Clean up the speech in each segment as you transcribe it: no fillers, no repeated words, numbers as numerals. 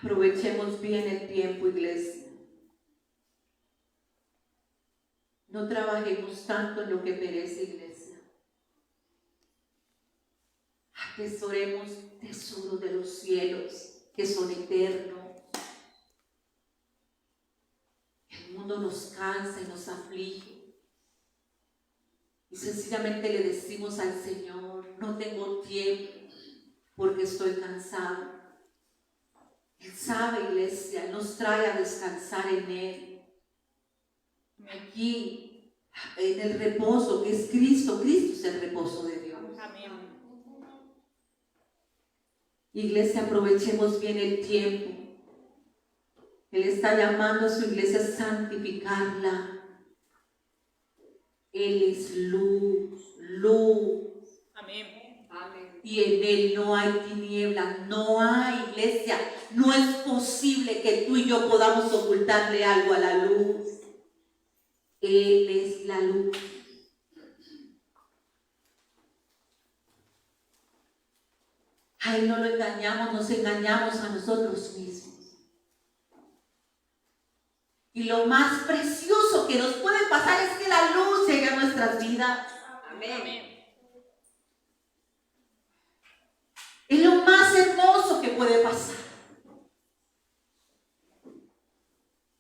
Aprovechemos bien el tiempo, iglesia. No trabajemos tanto en lo que perece, iglesia. Atesoremos tesoros de los cielos que son eternos. El mundo nos cansa y nos aflige. Y sencillamente le decimos al Señor: no tengo tiempo porque estoy cansado. Él sabe, iglesia, Él nos trae a descansar en Él. Aquí, en el reposo que es Cristo. Cristo es el reposo de Dios. Amén. Iglesia, aprovechemos bien el tiempo. Él está llamando a su iglesia a santificarla. Él es luz, luz. Amén. Y en Él no hay tinieblas, no hay, iglesia. No es posible que tú y yo podamos ocultarle algo a la luz. Él es la luz. A Él no lo engañamos, nos engañamos a nosotros mismos. Y lo más precioso que nos puede pasar es que la luz llegue a nuestras vidas. Amén. Es lo más hermoso que puede pasar.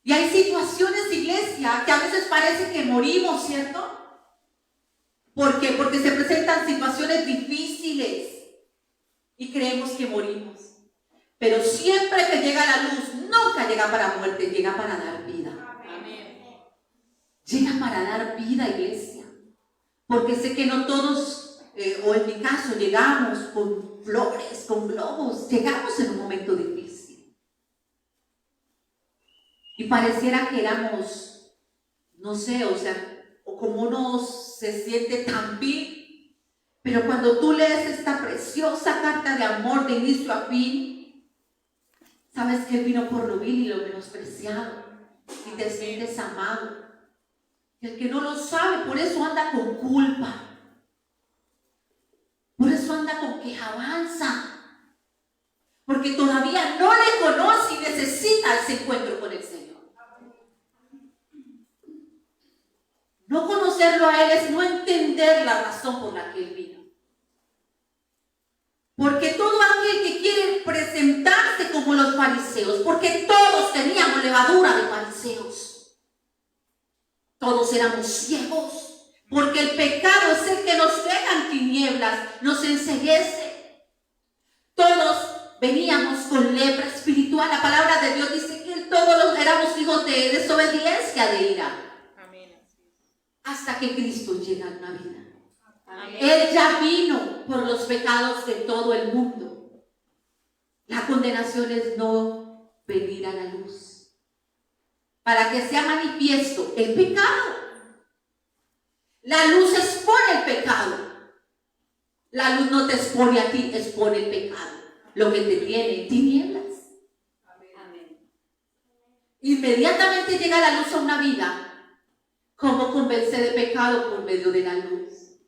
Y hay situaciones, iglesia, que a veces parece que morimos, ¿cierto? ¿Por qué? Porque se presentan situaciones difíciles y creemos que morimos. Pero siempre que llega la luz, nunca llega para muerte, llega para dar vida. Amén. Llega para dar vida, iglesia. Porque sé que no todos, o en mi caso, llegamos con flores, con globos. Llegamos en un momento difícil. Y pareciera que éramos, no sé, o sea, o como uno se siente tan vil. Pero cuando tú lees esta preciosa carta de amor de inicio a fin, sabes que Él vino por lo vil y lo menospreciado. Y te sientes amado. Y el que no lo sabe, por eso anda con culpa. Por eso anda con quejanza. Porque todavía no le conoce y necesita ese encuentro con el Señor. No conocerlo a Él es no entender la razón por la que Él vino. Porque todo aquel que quiere presentarse como los fariseos, porque todos teníamos levadura de fariseos, todos éramos ciegos, porque el pecado es el que nos deja en tinieblas, nos enceguece. Todos veníamos con lepra espiritual. La palabra de Dios dice que todos éramos hijos de desobediencia, de ira. Hasta que Cristo llega a una vida. Amén. Él ya vino por los pecados de todo el mundo. La condenación es no venir a la luz. Para que sea manifiesto el pecado. La luz expone el pecado. La luz no te expone a ti, expone el pecado. Lo que te tiene en tinieblas. Amén. Inmediatamente llega la luz a una vida. ¿Cómo convencer de pecado? Por medio de la luz.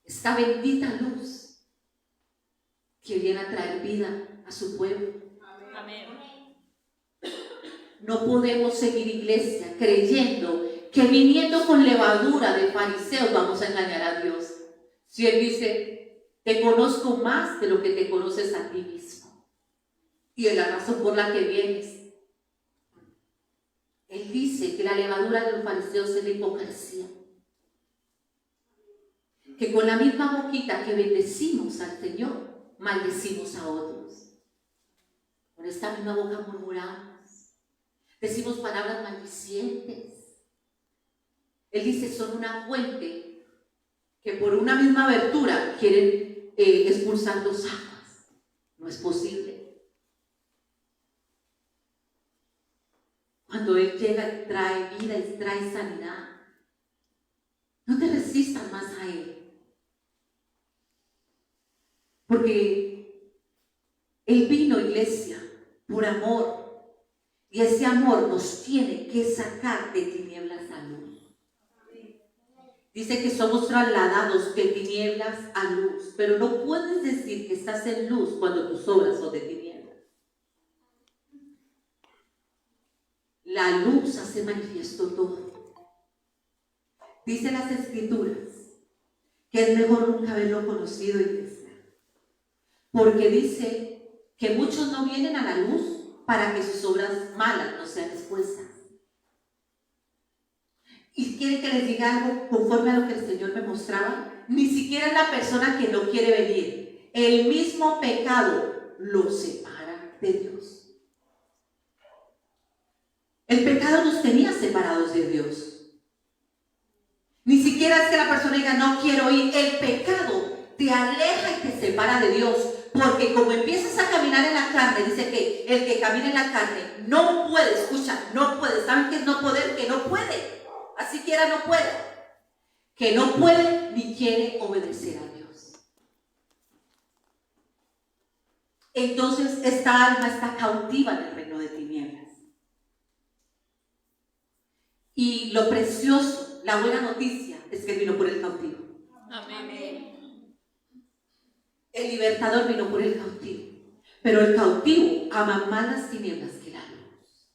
Esta bendita luz que viene a traer vida a su pueblo. Amén. No podemos seguir, iglesia, creyendo que viniendo con levadura de fariseos vamos a engañar a Dios. Si Él dice: te conozco más de lo que te conoces a ti mismo. Y es la razón por la que vienes. Él dice que la levadura de los fariseos es la hipocresía. Que con la misma boquita que bendecimos al Señor, maldecimos a otros. Con esta misma boca murmuramos. Decimos palabras maldicientes. Él dice: son una fuente que por una misma abertura quieren expulsar dos aguas. No es posible. Cuando Él llega y trae vida y trae sanidad, no te resistas más a Él. Porque Él vino, iglesia, por amor. Y ese amor nos tiene que sacar de tinieblas a luz. Dice que somos trasladados de tinieblas a luz, pero no puedes decir que estás en luz cuando tus obras son de tinieblas. La luz hace manifiesto todo. Dice las Escrituras que es mejor nunca haberlo conocido, iglesia, porque dice que muchos no vienen a la luz para que sus obras malas no sean expuestas. Y quiere que les diga algo conforme a lo que el Señor me mostraba. Ni siquiera es la persona que no quiere venir. El mismo pecado lo separa de Dios. El pecado nos tenía separados de Dios. Ni siquiera es que la persona diga no quiero ir. El pecado te aleja y te separa de Dios. Porque como empiezas a caminar en la carne, dice que el que camina en la carne no puede, escucha, no puede. ¿Saben qué es no poder? Que no puede. Así quiera no puede. Que no puede ni quiere obedecer a Dios. Entonces esta alma está cautiva en el reino de tinieblas. Y lo precioso, la buena noticia es que vino por el cautivo. Amén. El libertador vino por el cautivo. Pero el cautivo ama más las tinieblas que la luz.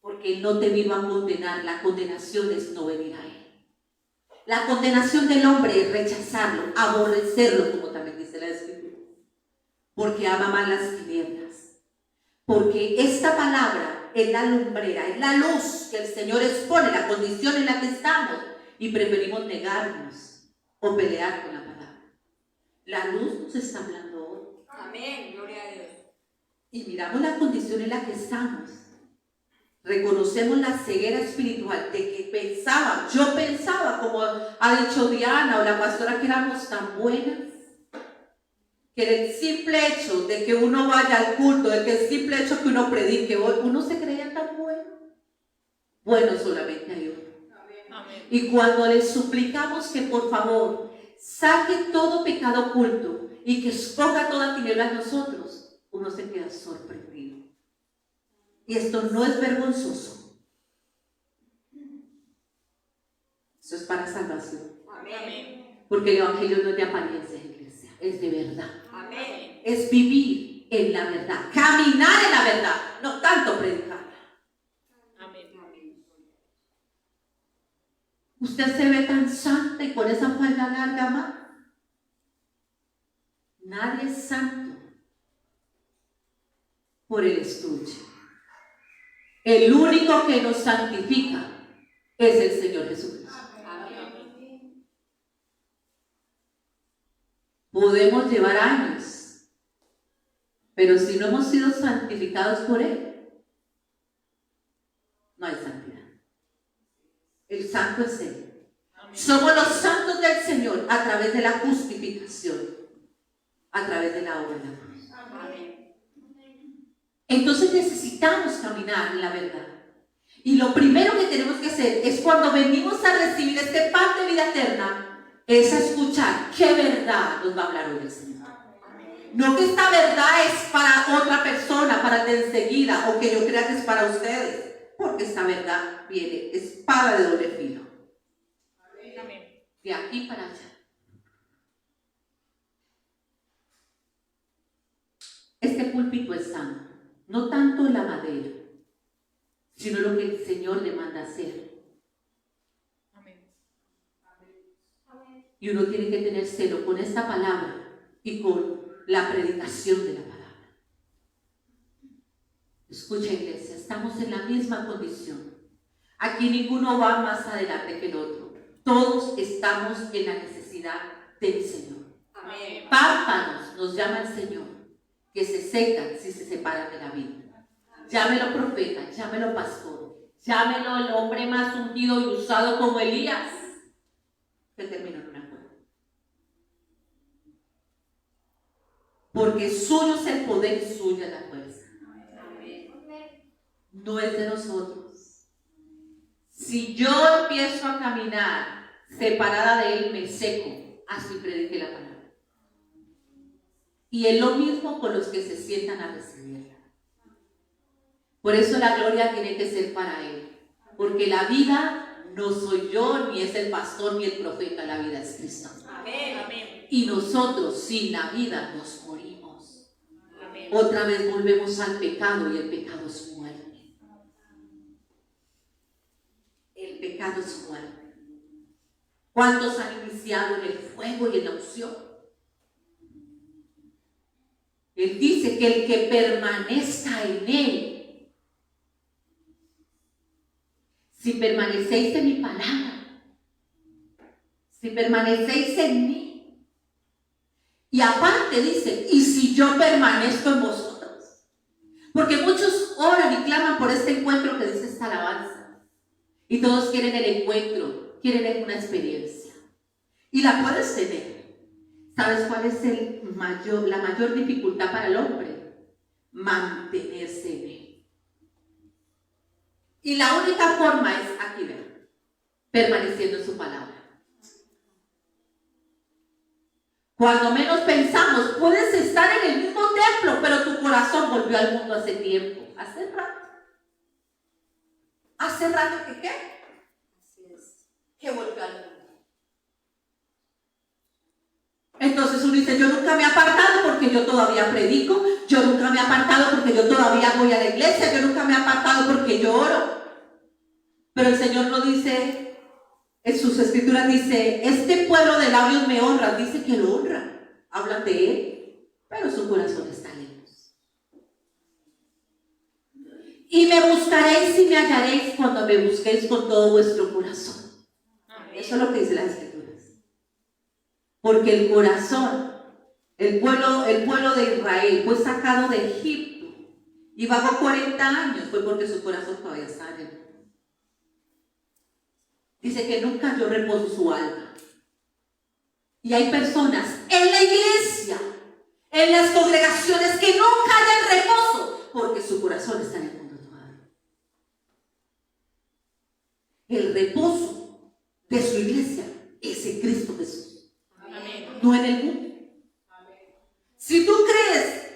Porque Él no te vino a condenar. La condenación es no venir a Él. La condenación del hombre es rechazarlo, aborrecerlo, como también dice la Escritura. Porque ama más las tinieblas. Porque esta palabra es la lumbrera, es la luz que el Señor expone, la condición en la que estamos. Y preferimos negarnos o pelear con la palabra. La luz nos está hablando hoy. Amén. Gloria a Dios. Y miramos la condición en la que estamos. Reconocemos la ceguera espiritual de que yo pensaba, como ha dicho Diana o la pastora, que éramos tan buenas, que el simple hecho de que uno vaya al culto, de que el simple hecho que uno predique, uno se creía tan bueno. Bueno, solamente hay uno. Amén. Y cuando le suplicamos que por favor saque todo pecado oculto y que exponga toda tiniebla en nosotros, uno se queda sorprendido. Y esto no es vergonzoso. Eso es para salvación. Amén. Porque el evangelio no es de apariencia, iglesia, es de verdad. Amén. Es vivir en la verdad, caminar en la verdad, no tanto predicarla. Amén. Usted se ve tan santa y con esa falda larga más. Nadie es santo por el estuche. El único que nos santifica es el Señor Jesucristo. Amén. Podemos llevar años, pero si no hemos sido santificados por Él, no hay santidad. El santo es Él. Amén. Somos los santos del Señor a través de la justificación, a través de la obra de la cruz. Amén. Entonces necesitamos caminar en la verdad. Y lo primero que tenemos que hacer es cuando venimos a recibir este pan de vida eterna, es escuchar qué verdad nos va a hablar hoy el Señor. No que esta verdad es para otra persona, para el de enseguida, o que yo crea que es para ustedes, porque esta verdad viene, espada de doble filo. Amén. De aquí para allá. Este púlpito es santo, no tanto la madera, sino lo que el Señor demanda hacer. Amén. Y uno tiene que tener celo con esta palabra y con la predicación de la palabra. Escucha, iglesia, estamos en la misma condición. Aquí ninguno va más adelante que el otro. Todos estamos en la necesidad del Señor. Amén. Pámpanos nos llama el Señor, que se secan si se separan de la vida. Llámelo profeta, llámelo pastor, llámelo el hombre más ungido y usado como Elías, que terminó en una cueva. Porque suyo es el poder y suya es la fuerza. No es de nosotros. Si yo empiezo a caminar separada de Él, me seco, así predique la palabra. Y es lo mismo con los que se sientan a recibirla. Por eso la gloria tiene que ser para Él. Porque la vida no soy yo, ni es el pastor, ni el profeta, la vida es Cristo. Amén. Amén. Y nosotros sin la vida nos morimos. Amén. Otra vez volvemos al pecado y el pecado es muerte. El pecado es muerte. ¿Cuántos han iniciado en el fuego y en la unción? Él dice que el que permanezca en él, si permanecéis en mi palabra, si permanecéis en mí, y aparte dice, y si yo permanezco en vosotros, porque muchos oran y claman por este encuentro que dice esta alabanza, y todos quieren el encuentro, quieren una experiencia, y la puedes tener. ¿Sabes cuál es la mayor dificultad para el hombre? Mantenerse en él. Y la única forma es aquí, ¿ver? Permaneciendo en su palabra. Cuando menos pensamos, puedes estar en el mismo templo, pero tu corazón volvió al mundo hace tiempo. Hace rato. ¿Hace rato que qué? Así es. Que volvió al mundo. Entonces uno dice, yo nunca me he apartado porque yo todavía predico, yo nunca me he apartado porque yo todavía voy a la iglesia, yo nunca me he apartado porque yo oro. Pero el Señor no dice, en sus escrituras dice, este pueblo de labios me honra, dice que lo honra, hablan de él, pero su corazón está lejos. Y me buscaréis y me hallaréis cuando me busquéis con todo vuestro corazón. Eso es lo que dice la escritura. Porque el corazón, el pueblo de Israel fue sacado de Egipto y vagó 40 años, fue porque su corazón todavía está en él. Dice que nunca halló reposo su alma. Y hay personas en la iglesia, en las congregaciones, que nunca hallan reposo porque su corazón está en el mundo todavía. El reposo de su iglesia es en Cristo Jesús. No en el mundo. Si tú crees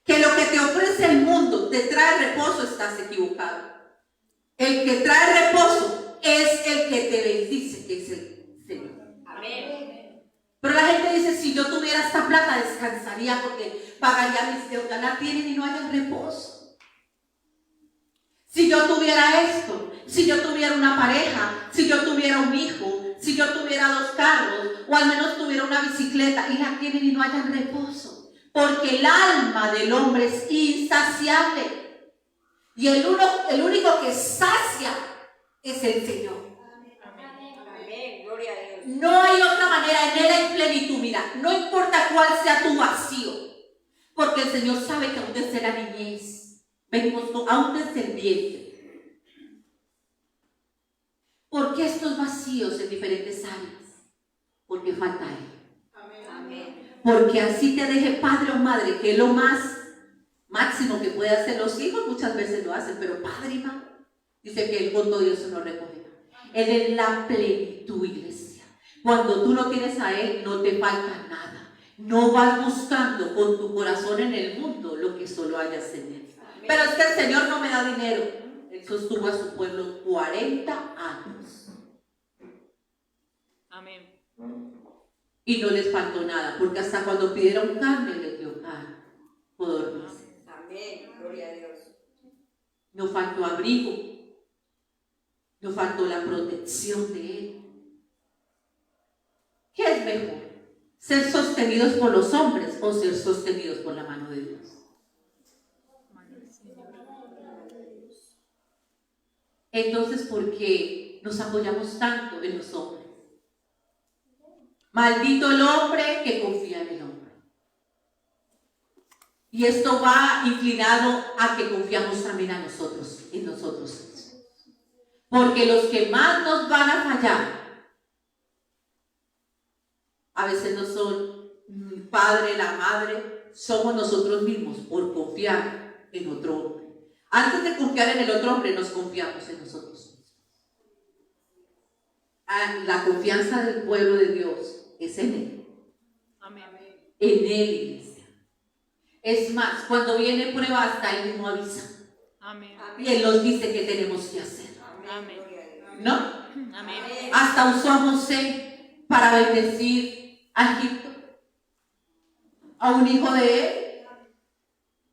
que lo que te ofrece el mundo te trae reposo, estás equivocado. El que trae reposo es el que te bendice, que es el Señor. Amén. Pero la gente dice, si yo tuviera esta plata descansaría porque pagaría mis deudas. La tienen y no hay reposo. Si yo tuviera esto, si yo tuviera una pareja, si yo tuviera un hijo, si yo tuviera 2 carros, o al menos tuviera una bicicleta, y la tienen y no hayan reposo, porque el alma del hombre es insaciable, y el único que sacia es el Señor. Amén. Gloria a Dios. No hay otra manera, en él hay plenitud. Mira, no importa cuál sea tu vacío, porque el Señor sabe que aún desde la niñez, venimos aún desde el vientre. ¿Por qué estos vacíos en diferentes áreas? Porque falta Él. Amén. Porque así te deje padre o madre, que es lo más máximo que puede hacer los hijos, muchas veces lo hacen, pero padre y madre, dice que el voto Dios se lo recoge. Él es la plenitud, iglesia. Cuando tú lo tienes a Él, no te falta nada. No vas buscando con tu corazón en el mundo lo que solo hayas en Él. Pero es que el Señor no me da dinero. Él sostuvo a su pueblo 40 años. Amén. Y no les faltó nada, porque hasta cuando pidieron carne, les dio carne. Dormirse. Amén. Gloria a Dios. No faltó abrigo. No faltó la protección de Él. ¿Qué es mejor? ¿Ser sostenidos por los hombres o ser sostenidos por la mano de Dios? Entonces, ¿por qué nos apoyamos tanto en los hombres? Maldito el hombre que confía en el hombre. Y esto va inclinado a que confiamos también a nosotros, en nosotros mismos. Porque los que más nos van a fallar, a veces no son el padre, la madre, somos nosotros mismos por confiar en otro hombre. Antes de confiar en el otro hombre, nos confiamos en nosotros mismos. La confianza del pueblo de Dios es en Él. Amén. En Él, iglesia. Es más, cuando viene prueba, hasta Él mismo avisa. Amén. Y Él nos dice qué tenemos que hacer. Amén. ¿No? Amén. Hasta usó a José para bendecir a Egipto, a un hijo de él.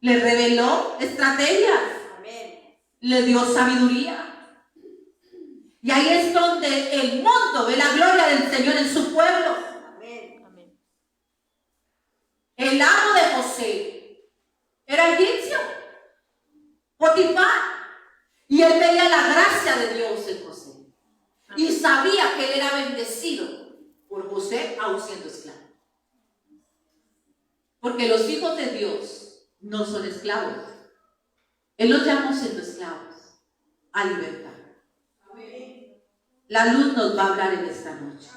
Le reveló estrategias, Amén. le dio sabiduría. Y ahí es donde el mundo ve la gloria del Señor en su pueblo. Amén. El amo de José era egipcio, Potifar. Y él veía la gracia de Dios en José. Y sabía que él era bendecido por José, aún siendo esclavo. Porque los hijos de Dios no son esclavos. Él los llamó siendo esclavos a libertad. La luz nos va a hablar en esta noche.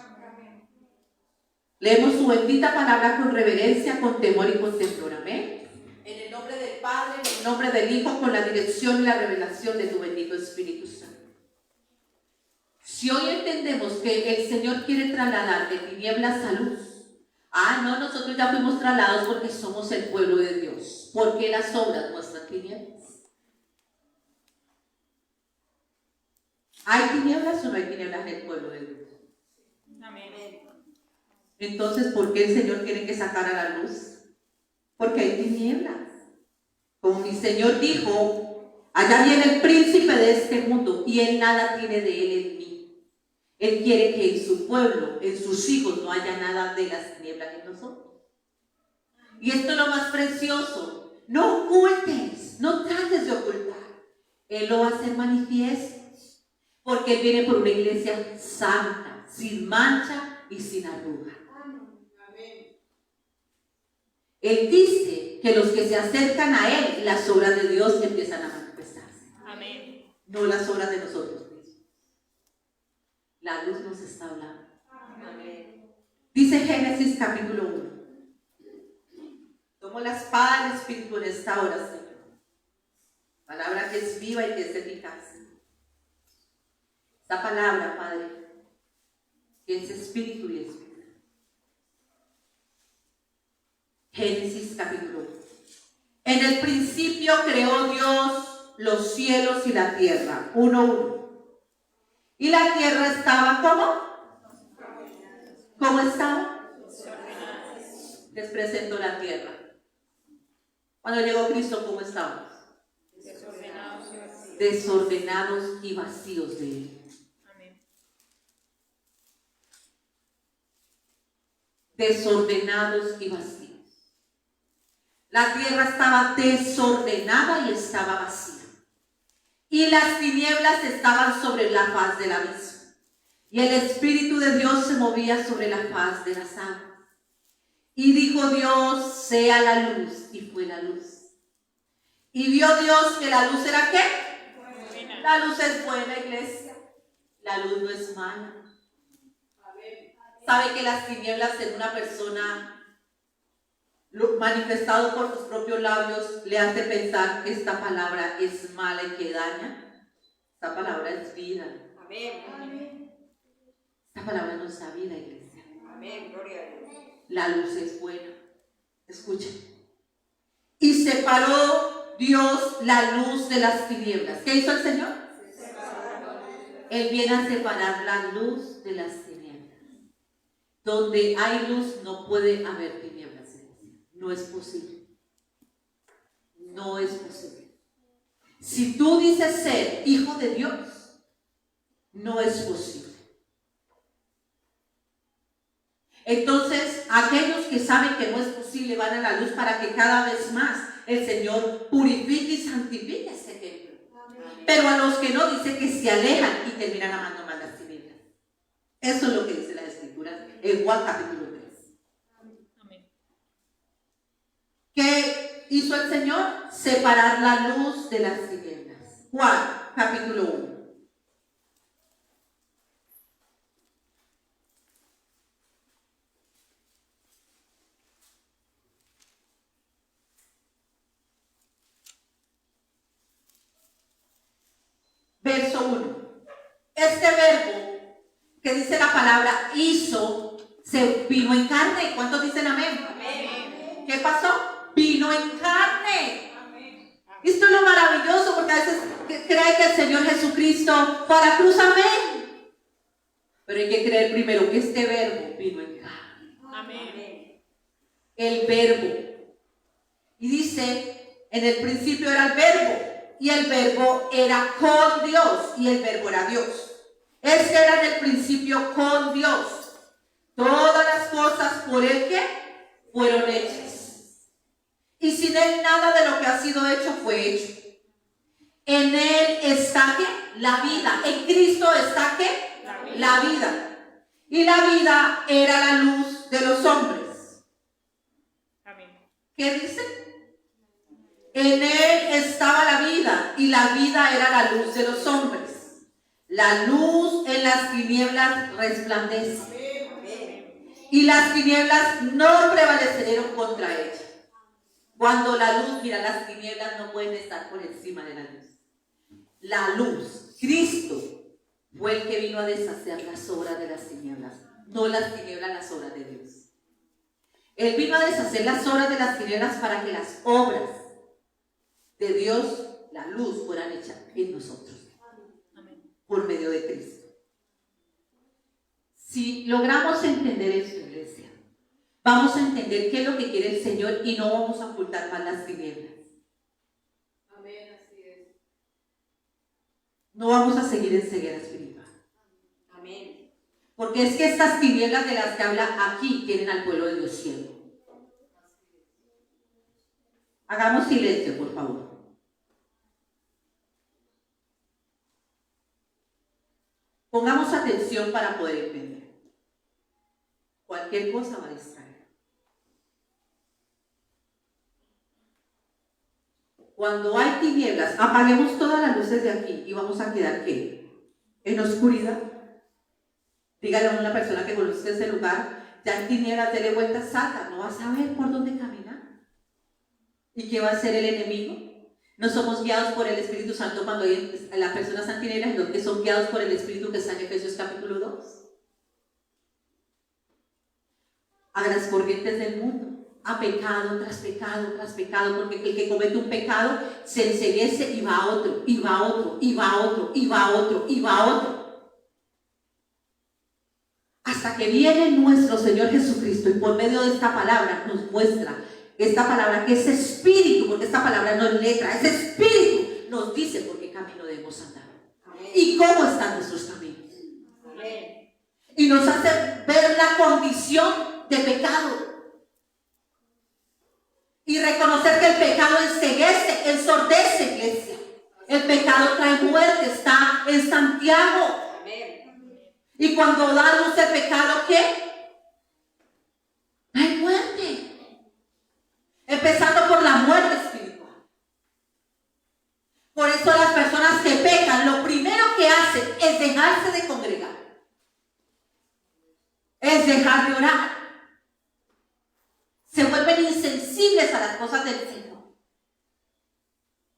Leemos su bendita palabra con reverencia, con temor y con temblor. Amén. En el nombre del Padre, en el nombre del Hijo, con la dirección y la revelación de tu bendito Espíritu Santo. Si hoy entendemos que el Señor quiere trasladar de tinieblas a luz, no, nosotros ya fuimos trasladados porque somos el pueblo de Dios. Porque las obras muestran tinieblas. ¿Hay tinieblas o no hay tinieblas en el pueblo de Dios? Amén. Entonces, ¿por qué el Señor quiere que sacara la luz? Porque hay tinieblas. Como mi Señor dijo, allá viene el príncipe de este mundo y él nada tiene de él en mí. Él quiere que en su pueblo, en sus hijos, no haya nada de las tinieblas en nosotros. Y esto es lo más precioso. No ocultes, no trates de ocultar. Él lo va a hacer manifiesto. Porque Él viene por una iglesia santa, sin mancha y sin arruga. Él dice que los que se acercan a Él, las obras de Dios empiezan a manifestarse. Amén. No las obras de nosotros mismos. La luz nos está hablando. Amén. Dice Génesis capítulo 1. Tomo la espada del Espíritu en esta hora, Señor. Palabra que es viva y que es eficaz. Esta palabra, Padre, que es espíritu y espíritu. Génesis capítulo 1. En el principio creó Dios los cielos y la tierra. 1:1. Y la tierra estaba ¿cómo? ¿Cómo estaba? Les presento la tierra. Cuando llegó Cristo, ¿cómo estábamos? Desordenados y vacíos de Él. Amén. Desordenados y vacíos. La tierra estaba desordenada y estaba vacía. Y las tinieblas estaban sobre la faz del abismo. Y el Espíritu de Dios se movía sobre la faz de las aguas. Y dijo Dios, sea la luz. Y fue la luz. Y vio Dios que la luz era ¿qué? Buena. La luz es buena, iglesia. La luz no es mala. ¿Sabe que las tinieblas en una persona, manifestado por sus propios labios, le hace pensar que esta palabra es mala y que daña? Esta palabra es vida. Amén. Esta palabra no es vida, iglesia. Amén. Gloria a Dios. La luz es buena. Escuchen. Y separó Dios la luz de las tinieblas. ¿Qué hizo el Señor? Él viene a separar la luz de las tinieblas. Donde hay luz no puede haber tinieblas. No es posible. No es posible. Si tú dices ser hijo de Dios, no es posible. Entonces, aquellos que saben que no es posible van a la luz para que cada vez más el Señor purifique y santifique este templo. Pero a los que no, dice que se alejan y terminan amando más las tinieblas. Eso es lo que dice la Escritura en Juan capítulo 3. Amén. ¿Qué hizo el Señor? Separar la luz de las tinieblas. Juan capítulo 1. Verso 1. Este verbo que dice la palabra hizo, se vino en carne. ¿Cuántos dicen amén? Amén. ¿Qué pasó? Vino en carne. Amén. Esto es lo maravilloso, porque a veces cree que el Señor Jesucristo fue a la cruz, amén. Pero hay que creer primero que este verbo vino en carne. Amén. El verbo. Y dice, en el principio era el verbo, y el verbo era con Dios, y el verbo era Dios. Este era en el principio con Dios. Todas las cosas por Él que fueron hechas. Y sin Él nada de lo que ha sido hecho fue hecho. En Él está ¿qué? La vida. En Cristo está ¿qué? La vida. Y la vida era la luz de los hombres. Amén. ¿Qué dice? En Él estaba la vida, y la vida era la luz de los hombres. La luz en las tinieblas resplandece, y las tinieblas no prevalecieron contra ella. Cuando la luz, mira, las tinieblas no pueden estar por encima de la luz. La luz, Cristo, fue el que vino a deshacer las obras de las tinieblas, no las tinieblas, las obras de Dios. Él vino a deshacer las obras de las tinieblas para que las obras de Dios, la luz, fueran hechas en nosotros. Amén. Por medio de Cristo. Si logramos entender esto, iglesia, vamos a entender qué es lo que quiere el Señor y no vamos a ocultar más las tinieblas. Amén, así es. No vamos a seguir en ceguera espiritual. Amén. Porque es que estas tinieblas de las que habla aquí tienen al pueblo de Dios ciego. Hagamos silencio, por favor. Pongamos atención para poder entender. Cualquier cosa va a distraer. Cuando hay tinieblas, apaguemos todas las luces de aquí y vamos a quedar ¿qué? En oscuridad. Dígale a una persona que conozca ese lugar, ya en tinieblas, dele vuelta, salta, no vas a ver por dónde caminar. ¿Y qué va a hacer el enemigo? No somos guiados por el Espíritu Santo cuando las personas están en tinieblas, sino que son guiados por el Espíritu que está en Efesios capítulo 2. A las corrientes del mundo, a pecado tras pecado tras pecado, porque el que comete un pecado se enceguece y va a otro, y va a otro, y va a otro, y va a otro, y va a otro. Hasta que viene nuestro Señor Jesucristo y por medio de esta palabra nos muestra esta palabra que es espíritu, porque esta palabra no es letra, es espíritu, nos dice por qué camino debemos andar. Amén. Y cómo están nuestros caminos. Amén. Y nos hace ver la condición de pecado. Y reconocer que el pecado enceguece, ensordece, iglesia. El pecado trae muerte, está en Santiago. Amén. Y cuando da luz el pecado, ¿qué? Hay muerte. Empezando por la muerte espiritual. Por eso las personas que pecan, lo primero que hacen es dejarse de congregar. Es dejar de orar. Se vuelven insensibles a las cosas del Señor.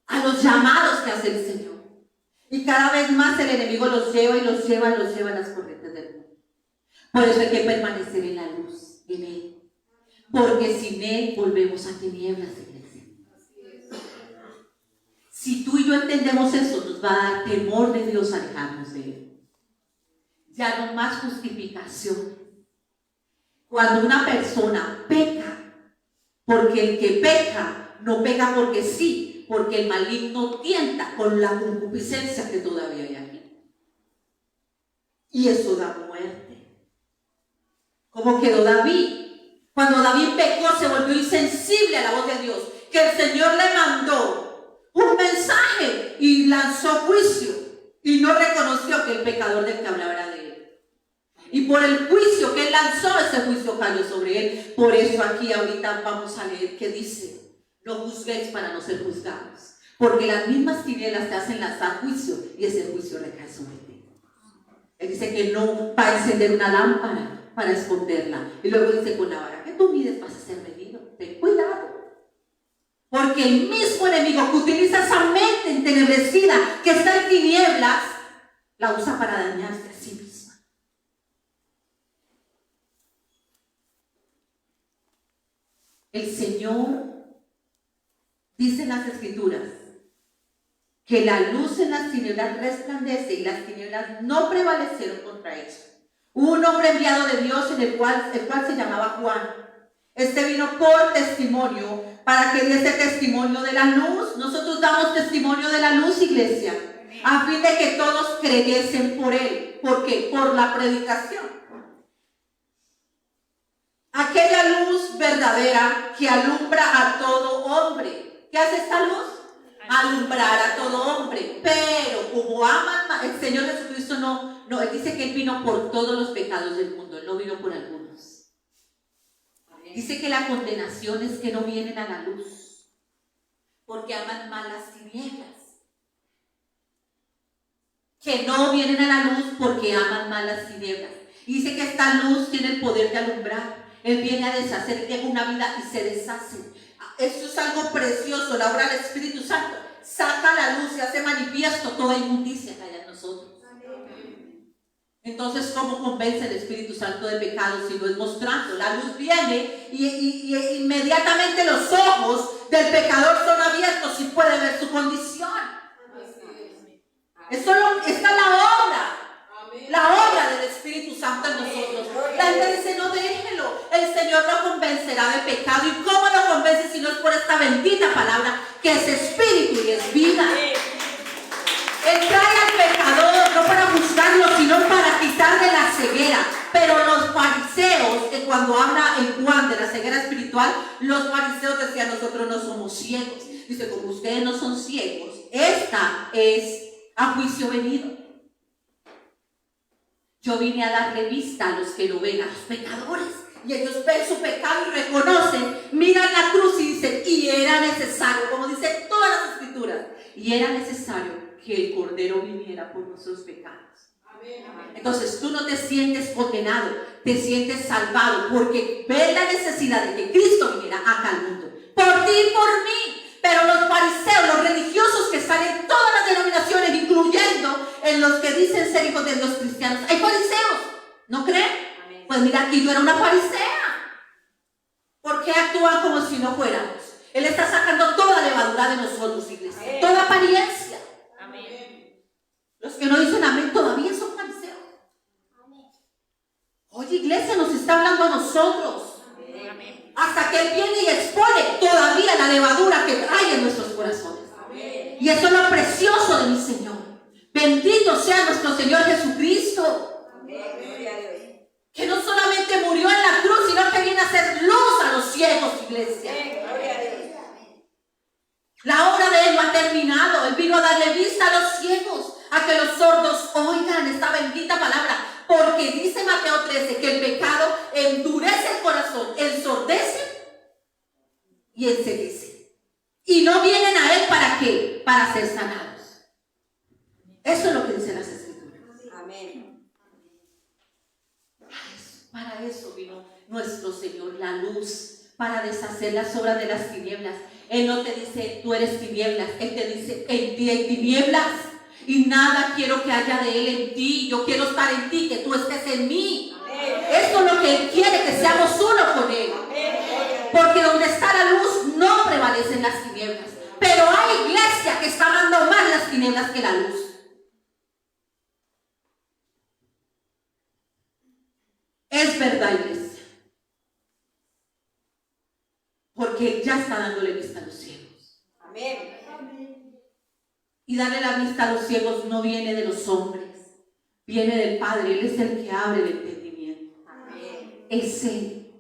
A los llamados que hace el Señor. Y cada vez más el enemigo los lleva y los lleva a las corrientes del mundo. Por eso hay que permanecer en la luz, en Él. Porque sin Él volvemos a tinieblas, iglesia. Si tú y yo entendemos eso, nos va a dar temor de Dios alejarnos de Él. Ya no más justificación. Cuando una persona peca, porque el que peca no peca porque sí, porque el maligno tienta con la concupiscencia que todavía hay aquí. Y eso da muerte. ¿Cómo quedó David? Cuando David pecó, se volvió insensible a la voz de Dios, que el Señor le mandó un mensaje y lanzó juicio, y no reconoció que el pecador del que hablaba era de él. Y por el juicio que él lanzó, ese juicio cayó sobre él. Por eso aquí ahorita vamos a leer que dice: no juzguéis para no ser juzgados, porque las mismas tinieblas te hacen lanzar juicio, y ese juicio recae sobre ti. Él dice que no va a encender una lámpara para esconderla, y luego dice: con la vara que tú mides vas a ser medido. Ten cuidado, porque el mismo enemigo que utiliza esa mente entenebrecida que está en tinieblas, la usa para dañarse a sí misma. El Señor dice en las Escrituras que la luz en las tinieblas resplandece y las tinieblas no prevalecieron contra ella. Un hombre enviado de Dios el cual se llamaba Juan. Este vino por testimonio, para que diese testimonio de la luz. Nosotros damos testimonio de la luz, iglesia, a fin de que todos creyesen por él. ¿Por qué? Por la predicación. Aquella luz verdadera que alumbra a todo hombre. ¿Qué hace esta luz? Alumbrar a todo hombre. Pero como aman, el Señor Jesucristo no, Él dice que Él vino por todos los pecados del mundo. Él no vino por algunos. Dice que la condenación es que no vienen a la luz, porque aman más las tinieblas. Que no vienen a la luz porque aman más las tinieblas. Y dice que esta luz tiene el poder de alumbrar. Él viene a deshacer, llega una vida y se deshace. Esto es algo precioso, la obra del Espíritu Santo. Saca la luz y hace manifiesto toda inmundicia que hay en nosotros. Entonces, ¿cómo convence el Espíritu Santo de pecado si no es mostrando? La luz viene y inmediatamente los ojos del pecador son abiertos y puede ver su condición. Esta es la obra del Espíritu Santo en nosotros. La gente dice, no, déjelo, el Señor lo convencerá de pecado. ¿Y cómo lo convence si no es por esta bendita palabra que es espíritu y es vida? Él trae al pecador no para juzgarlo, sino para quitarle la ceguera. Pero los fariseos, que cuando habla en Juan de la ceguera espiritual, los fariseos decían, nosotros no somos ciegos. Dice, como ustedes no son ciegos, esta es a juicio venido. Yo vine a darle vista a los que lo ven, a los pecadores. Y ellos ven su pecado y reconocen, miran la cruz y dicen, y era necesario, como dice todas las escrituras, y era necesario que el Cordero viniera por nuestros pecados. Entonces tú no te sientes condenado, te sientes salvado, porque ves la necesidad de que Cristo viniera acá al mundo, por ti y por mí. Pero los fariseos, los religiosos que están en todas las denominaciones, incluyendo en los que dicen ser hijos de los cristianos, hay fariseos, ¿no creen? Amén. Pues mira, aquí yo era una farisea. ¿Por qué actúan como si no fuéramos? Él está sacando toda levadura de nosotros, iglesia, Amén. toda apariencia. Amén. Los que no dicen amén todavía son fariseos. Oye, iglesia, nos está hablando a nosotros. Amén. Hasta que Él viene y expone todavía la levadura que trae en nuestros corazones. Amén. Y eso es lo precioso de mi Señor. Bendito sea nuestro Señor Jesucristo, Amén. Gloria a Dios. que no solamente murió en la cruz, sino que viene a hacer luz a los ciegos, iglesia. Amén. Gloria a Dios. La obra de Él no ha terminado. Él vino a darle vista a los ciegos, a que los sordos oigan esta bendita palabra. Porque dice Mateo 13 que el pecado endurece el corazón, ensordece y enceguece. Y no vienen a Él ¿para qué? Para ser sanados. Eso es lo que dicen las Escrituras. Amén. Para eso vino nuestro Señor, la luz, para deshacer las obras de las tinieblas. Él no te dice, tú eres tinieblas. Él te dice, en ti hay tinieblas. Y nada quiero que haya de Él en ti. Yo quiero estar en ti, que tú estés en mí. Amén. Esto es lo que Él quiere, que seamos uno con Él. Amén. Porque donde está la luz no prevalecen las tinieblas. Pero hay iglesia que está amando más las tinieblas que la luz. Es verdad, iglesia. Porque Él ya está dándole vista a los ciegos. Amén. Y darle la vista a los ciegos no viene de los hombres, viene del Padre. Él es el que abre el entendimiento. Amén. Es Él.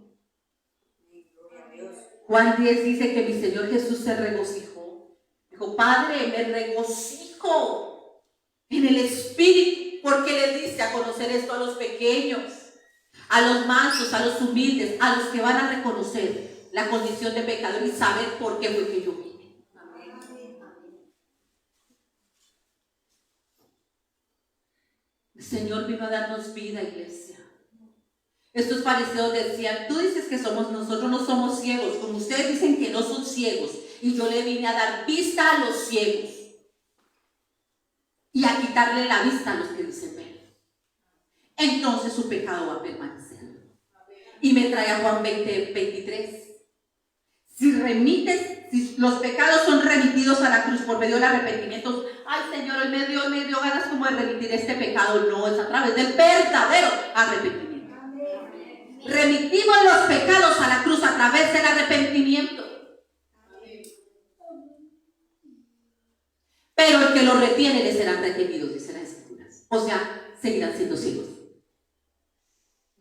Gloria a Dios. Juan 10 dice que mi Señor Jesús se regocijó. Dijo, Padre, me regocijo en el Espíritu, porque le dice a conocer esto a los pequeños, a los mansos, a los humildes, a los que van a reconocer la condición de pecador y saber por qué fue que yo vine. El Señor vino a darnos vida, iglesia. Estos fariseos decían, tú dices que nosotros no somos ciegos, como ustedes dicen que no son ciegos, y yo le vine a dar vista a los ciegos y a quitarle la vista a los que dicen ver. Entonces su pecado va a permanecer. Y me trae a Juan 20:23. Si si los pecados son remitidos a la cruz por medio del arrepentimiento, ay Señor, hoy me dio ganas como de remitir este pecado. No, es a través del verdadero arrepentimiento. Remitimos los pecados a la cruz a través del arrepentimiento. Pero el que los retiene le serán retenidos, dice las Escrituras. O sea, seguirán siendo ciegos.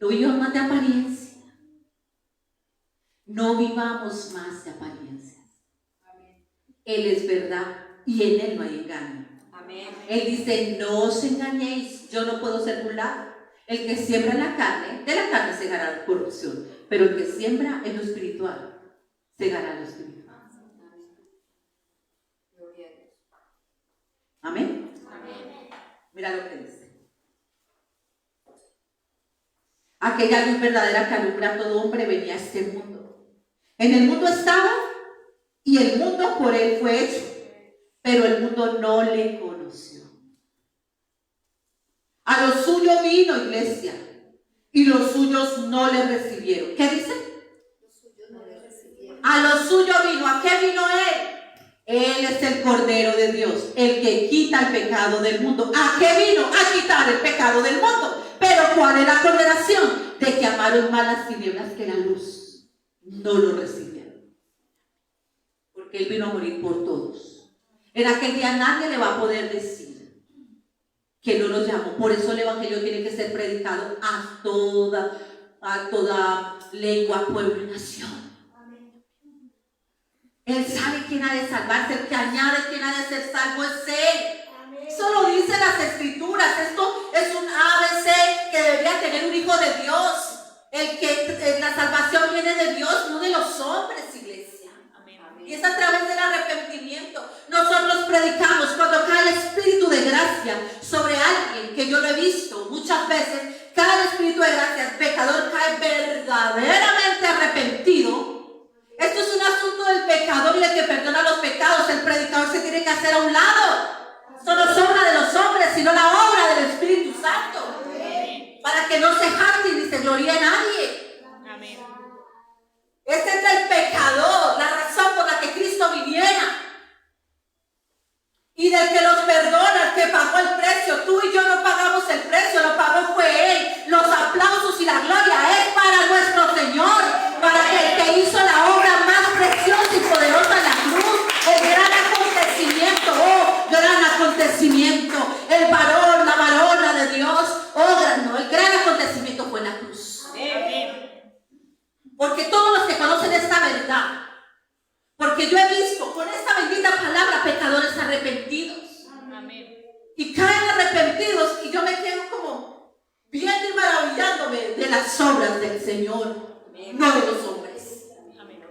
No vivamos más de apariencia. No vivamos más de apariencias. Él es verdad y en Él no hay engaño. Amén. Él dice, no os engañéis, yo no puedo ser burlado. El que siembra en la carne, de la carne segará corrupción, pero el que siembra en lo espiritual, segará lo espiritual. Gloria a Dios. Amén. Amén. Mira lo que dice. Aquella luz verdadera que alumbra a todo hombre venía a este mundo. En el mundo estaba y el mundo por él fue hecho, pero el mundo no le conoció. A lo suyo vino, iglesia, y los suyos no le recibieron. ¿Qué dice? Los suyos no le recibieron. A lo suyo vino. ¿A qué vino él? Él es el Cordero de Dios, el que quita el pecado del mundo. ¿A qué vino? A quitar el pecado del mundo. Pero ¿cuál es la condenación? De que amaron más las tinieblas que la luz. No lo recibieron. Porque él vino a morir por todos. En aquel día nadie le va a poder decir que no los llamó. Por eso el evangelio tiene que ser predicado a toda lengua, pueblo y nación. Él sabe quién ha de salvarse, el que añade quién ha de ser salvo es Él. Eso lo dicen las Escrituras. Esto es un ABC que debería tener un hijo de Dios. La salvación viene de Dios, no de los hombres, iglesia. Y es a través del arrepentimiento. Nosotros predicamos cuando cae el Espíritu de gracia sobre alguien, que yo lo he visto muchas veces, cae el Espíritu de gracia, el pecador cae verdaderamente arrepentido. Esto es un asunto del pecador y el que perdona los pecados. El predicador se tiene que hacer a un lado. Esto no es obra de los hombres, sino la obra del Espíritu Santo. Para que no se jacte ni se gloríe nadie. Amén. Este es el pecador, la razón por la que Cristo viniera. Y del que los perdona, el que pagó el precio. Tú y yo no pagamos el precio, lo pagó fue Él. Los aplausos y la gloria es para nuestro Señor, para el que hizo la obra más preciosa y poderosa en la cruz. El gran acontecimiento, gran acontecimiento. El varón, la varona de Dios, el gran acontecimiento fue en la cruz. Porque todos los que conocen esta verdad, porque yo he visto con esta bendita palabra pecadores arrepentidos. Amén. Y caen arrepentidos y yo me quedo como viendo y maravillándome de las obras del Señor, no de los hombres. Amén.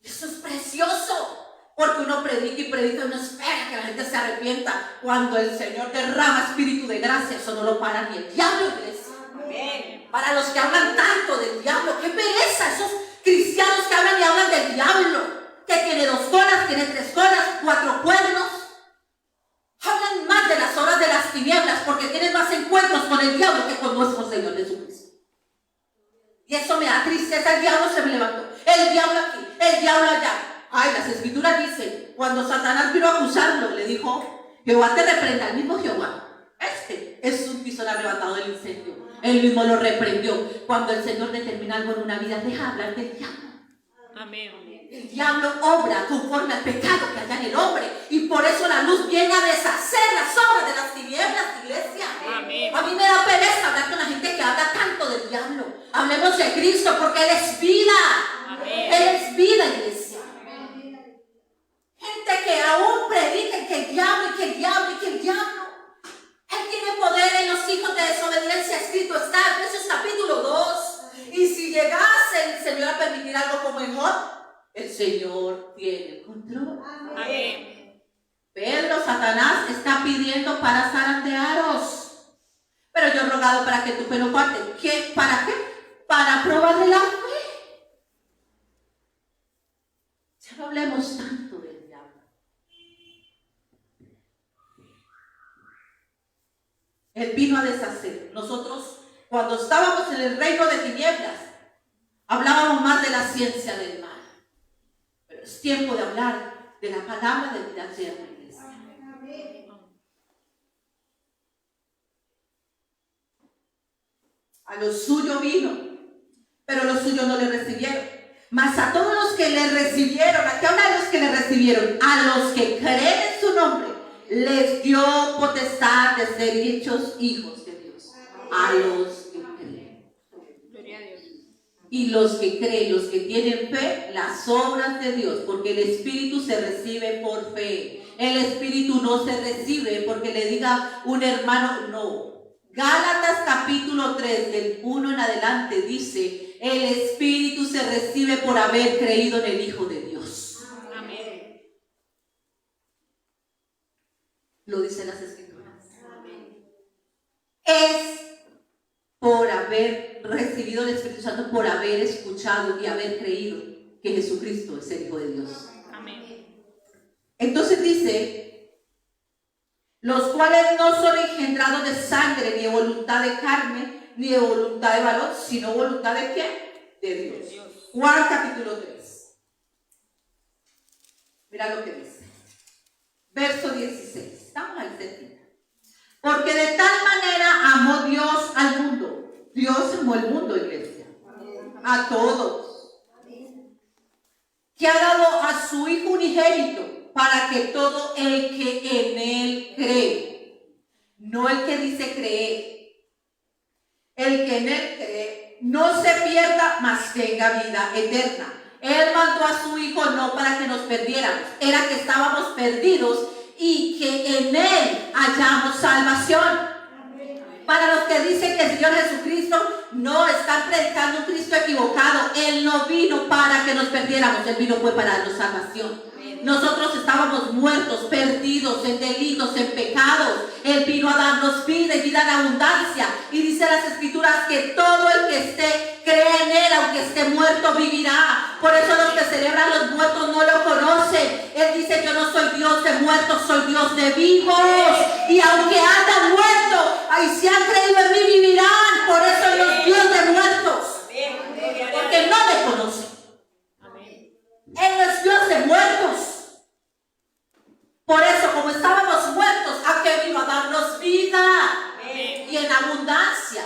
Eso es precioso, porque uno predica y predica y uno espera que la gente se arrepienta. Cuando el Señor derrama espíritu de gracia, eso no lo para ni el diablo, iglesia. Amén. Para los que hablan tanto del diablo, qué pereza esos cristianos que hablan y hablan del diablo, que tiene 2 colas, tiene 3 colas, 4 cuernos. Hablan más de las obras de las tinieblas porque tienen más encuentros con el diablo que con nuestro Señor Jesucristo. Y eso me da tristeza. El diablo se me levantó, el diablo aquí, el diablo allá. Ay, las Escrituras dicen, cuando Satanás vino a acusarlo, le dijo, Jehová te reprenda, el mismo Jehová. Este es un pisón arrebatado del incendio. Él mismo lo reprendió. Cuando el Señor determina algo en una vida, deja hablar del diablo. Amén. El diablo obra conforme al pecado que haya en el hombre. Y por eso la luz viene a deshacer las obras de las tinieblas, iglesia. Amén. A mí me da pereza hablar con la gente que habla tanto del diablo. Hablemos de Cristo porque Él es vida. Amén. Él es vida, iglesia. Gente que aún predica que el diablo y que el diablo y que el diablo. Él tiene poder en los hijos de desobediencia. Escrito está en Efesios capítulo 2. Y si llegase el Señor a permitir algo como en Job, el Señor tiene el control. Amén. Pedro, Satanás está pidiendo para zarandearos. Pero yo he rogado para que tu fe no falte. ¿Qué? ¿Para qué? Para probarle la fe. Ya no hablemos tanto del diablo. Él vino a deshacer. Nosotros, cuando estábamos en el reino de tinieblas, hablábamos más de la ciencia del mal. Pero es tiempo de hablar de la palabra de vida eterna, iglesia. A lo suyo vino, pero los suyos no le recibieron. Mas a todos los que le recibieron, ¿a qué habla de los que le recibieron? A los que creen en su nombre, les dio potestad de ser hechos hijos de Dios. A los que creen. Gloria a Dios. Y los que creen, los que tienen fe, las obras de Dios, porque el Espíritu se recibe por fe. El Espíritu no se recibe porque le diga un hermano, no. Gálatas capítulo 3, del 1 en adelante, dice, el Espíritu se recibe por haber creído en el Hijo de Dios. Amén. Lo dicen las Escrituras. Es por haber recibido el Espíritu Santo, por haber escuchado y haber creído que Jesucristo es el Hijo de Dios. Amén. Entonces dice, los cuales no son engendrados de sangre, ni de voluntad de carne, ni de voluntad de varón, sino voluntad de ¿qué? De Dios. Juan capítulo 3. Mira lo que dice. Verso 16. Estamos al cerquita. Porque de tal manera amó Dios al mundo. Dios amó el mundo, iglesia. A todos. Que ha dado a su Hijo unigénito, para que todo el que en Él cree, no el que dice creer, el que en Él cree, no se pierda, mas tenga vida eterna. Él mandó a su Hijo no para que nos perdiéramos, era que estábamos perdidos y que en Él hallamos salvación. Para los que dicen que el Señor Jesucristo no están predicando un Cristo equivocado. Él no vino para que nos perdiéramos, Él vino fue para darnos salvación. Nosotros estábamos muertos, perdidos en delitos, en pecados. Él vino a darnos vida y vida en abundancia. Y dice las Escrituras que todo el que cree en Él, aunque esté muerto, vivirá. Por eso los que celebran los muertos no lo conocen. Él dice, yo no soy Dios de muertos, soy Dios de vivos. Y aunque andan muertos, y si han creído en mí, vivirán. Por eso Él es Dios de muertos. Porque no me conocen. Él no es Dios de muertos. Por eso, como estábamos muertos, ¿a qué vino? A darnos vida. Y en abundancia.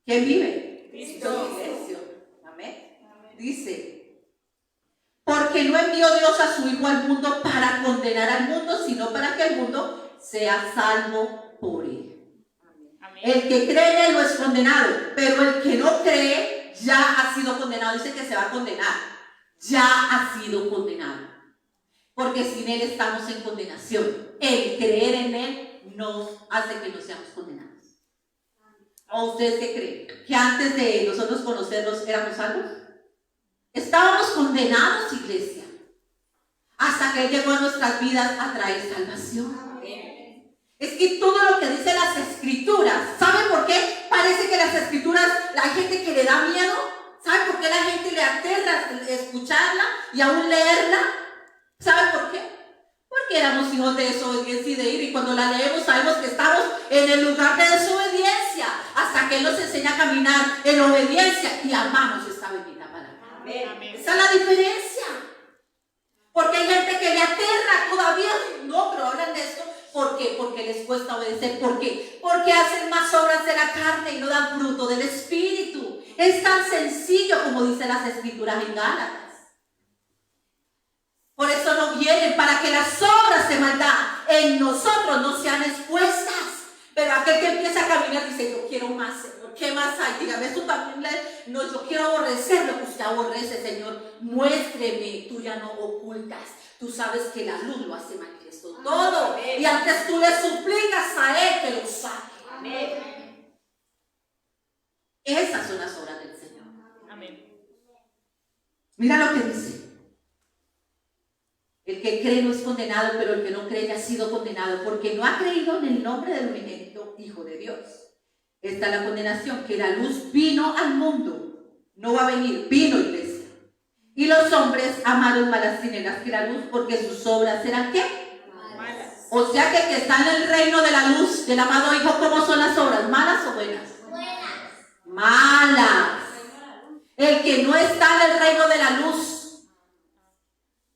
¿Quién vive? Cristo. Amén. Dice, porque no envió Dios a su Hijo al mundo para condenar al mundo, sino para que el mundo sea salvo por Él. El que cree en Él no es condenado, pero el que no cree ya ha sido condenado. Dice que se va a condenar. Ya ha sido condenado. Porque sin Él estamos en condenación. El creer en Él nos hace que no seamos condenados. ¿O ustedes qué creen? ¿Que antes de nosotros conocerlos éramos salvos? Estábamos condenados, iglesia. Hasta que Él llegó a nuestras vidas a traer salvación. Es que todo lo que dicen las Escrituras, ¿saben por qué? Parece que las Escrituras, la gente que le da miedo, ¿saben por qué la gente le aterra escucharla y aún leerla? ¿Saben por qué? Porque éramos hijos de desobediencia y de ira, y cuando la leemos sabemos que estamos en el lugar de desobediencia, hasta que Él nos enseña a caminar en obediencia y amamos esta bendita palabra. Amén. Esa es la diferencia. Porque hay gente que le aterra todavía, no, pero hablan de esto. ¿Por qué? Porque les cuesta obedecer. ¿Por qué? Porque hacen más obras de la carne y no dan fruto del Espíritu. Es tan sencillo como dicen las Escrituras en Gálatas. Por eso no vienen, para que las obras de maldad en nosotros no sean expuestas. Pero aquel que empieza a caminar dice, yo quiero más, Señor. ¿Qué más hay? Dígame, esto también no, yo quiero aborrecer lo que usted aborrece, Señor. Muéstreme, tú ya no ocultas. Tú sabes que la luz lo hace manifiesto todo. Y antes tú le suplicas a Él que lo saque. Amén. Esas son las obras del Señor. Amén. Mira lo que dice. El que cree no es condenado, pero el que no cree ya ha sido condenado, porque no ha creído en el nombre del unigénito Hijo de Dios. Esta es la condenación, que la luz vino al mundo. No va a venir, vino, iglesia. Y los hombres amaron más las tinieblas que la luz, porque sus obras eran ¿qué? Malas. O sea que el que está en el reino de la luz del amado Hijo, ¿cómo son las obras? ¿Malas o buenas? Malas. El que no está en el reino de la luz,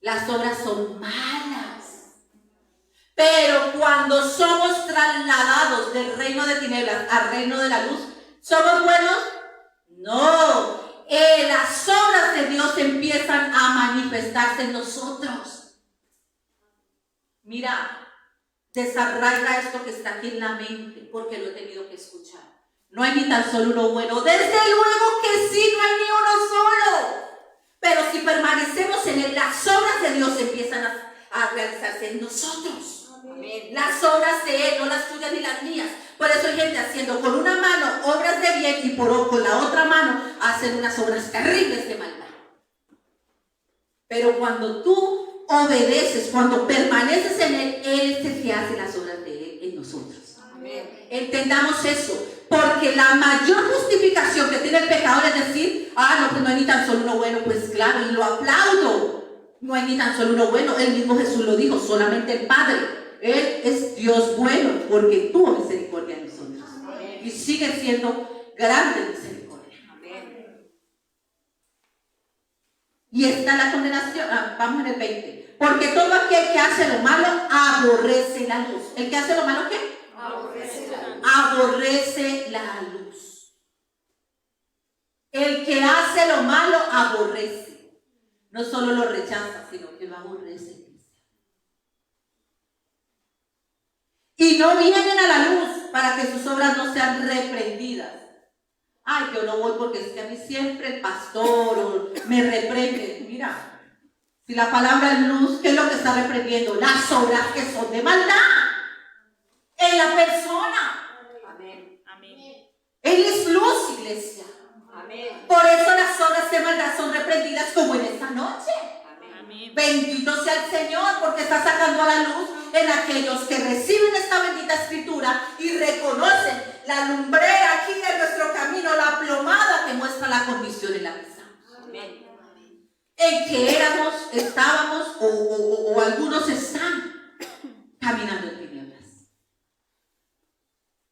las obras son malas. Pero cuando somos trasladados del reino de tinieblas al reino de la luz, ¿somos buenos? No. Las obras de Dios empiezan a manifestarse en nosotros. Mira, desarraiga esto que está aquí en la mente, porque lo he tenido que escuchar. No hay ni tan solo uno bueno. Desde luego que sí, no hay ni uno solo. Pero si permanecemos en él, las obras de Dios empiezan a realizarse en nosotros. Amén. Las obras de él, no las tuyas ni las mías. Por eso hay gente haciendo con una mano obras de bien y con la otra mano hacen unas obras terribles de maldad. Pero cuando tú obedeces, cuando permaneces en él, él es el que hace las obras de él en nosotros. Amén. Entendamos eso. Porque la mayor justificación que tiene el pecador es decir, no, pues no hay ni tan solo uno bueno. Pues claro, y lo aplaudo. No hay ni tan solo uno bueno. El mismo Jesús lo dijo, solamente el Padre. Él es Dios bueno porque tuvo misericordia de nosotros. Amén. Y sigue siendo grande misericordia. Amén. Y está la condenación. Vamos en el 20. Porque todo aquel que hace lo malo aborrece la luz. ¿El que hace lo malo qué? Aborrece la luz. Aborrece la luz. El que hace lo malo aborrece. No solo lo rechaza, sino que lo aborrece. Y no vienen a la luz para que sus obras no sean reprendidas. Ay, yo no voy porque es que a mí siempre el pastor me reprende. Mira, si la palabra es luz, ¿qué es lo que está reprendiendo? Las obras que son de maldad en la persona. Amén. Amén. Él es luz, iglesia. Amén. Por eso las obras de maldad son reprendidas como en esta noche. Amén. Bendito sea el Señor porque está sacando a la luz en aquellos que reciben esta bendita escritura y reconocen la lumbrera aquí en nuestro camino, la plomada que muestra la condición en la que estamos. Amén. En que estábamos o algunos están caminando en tinieblas.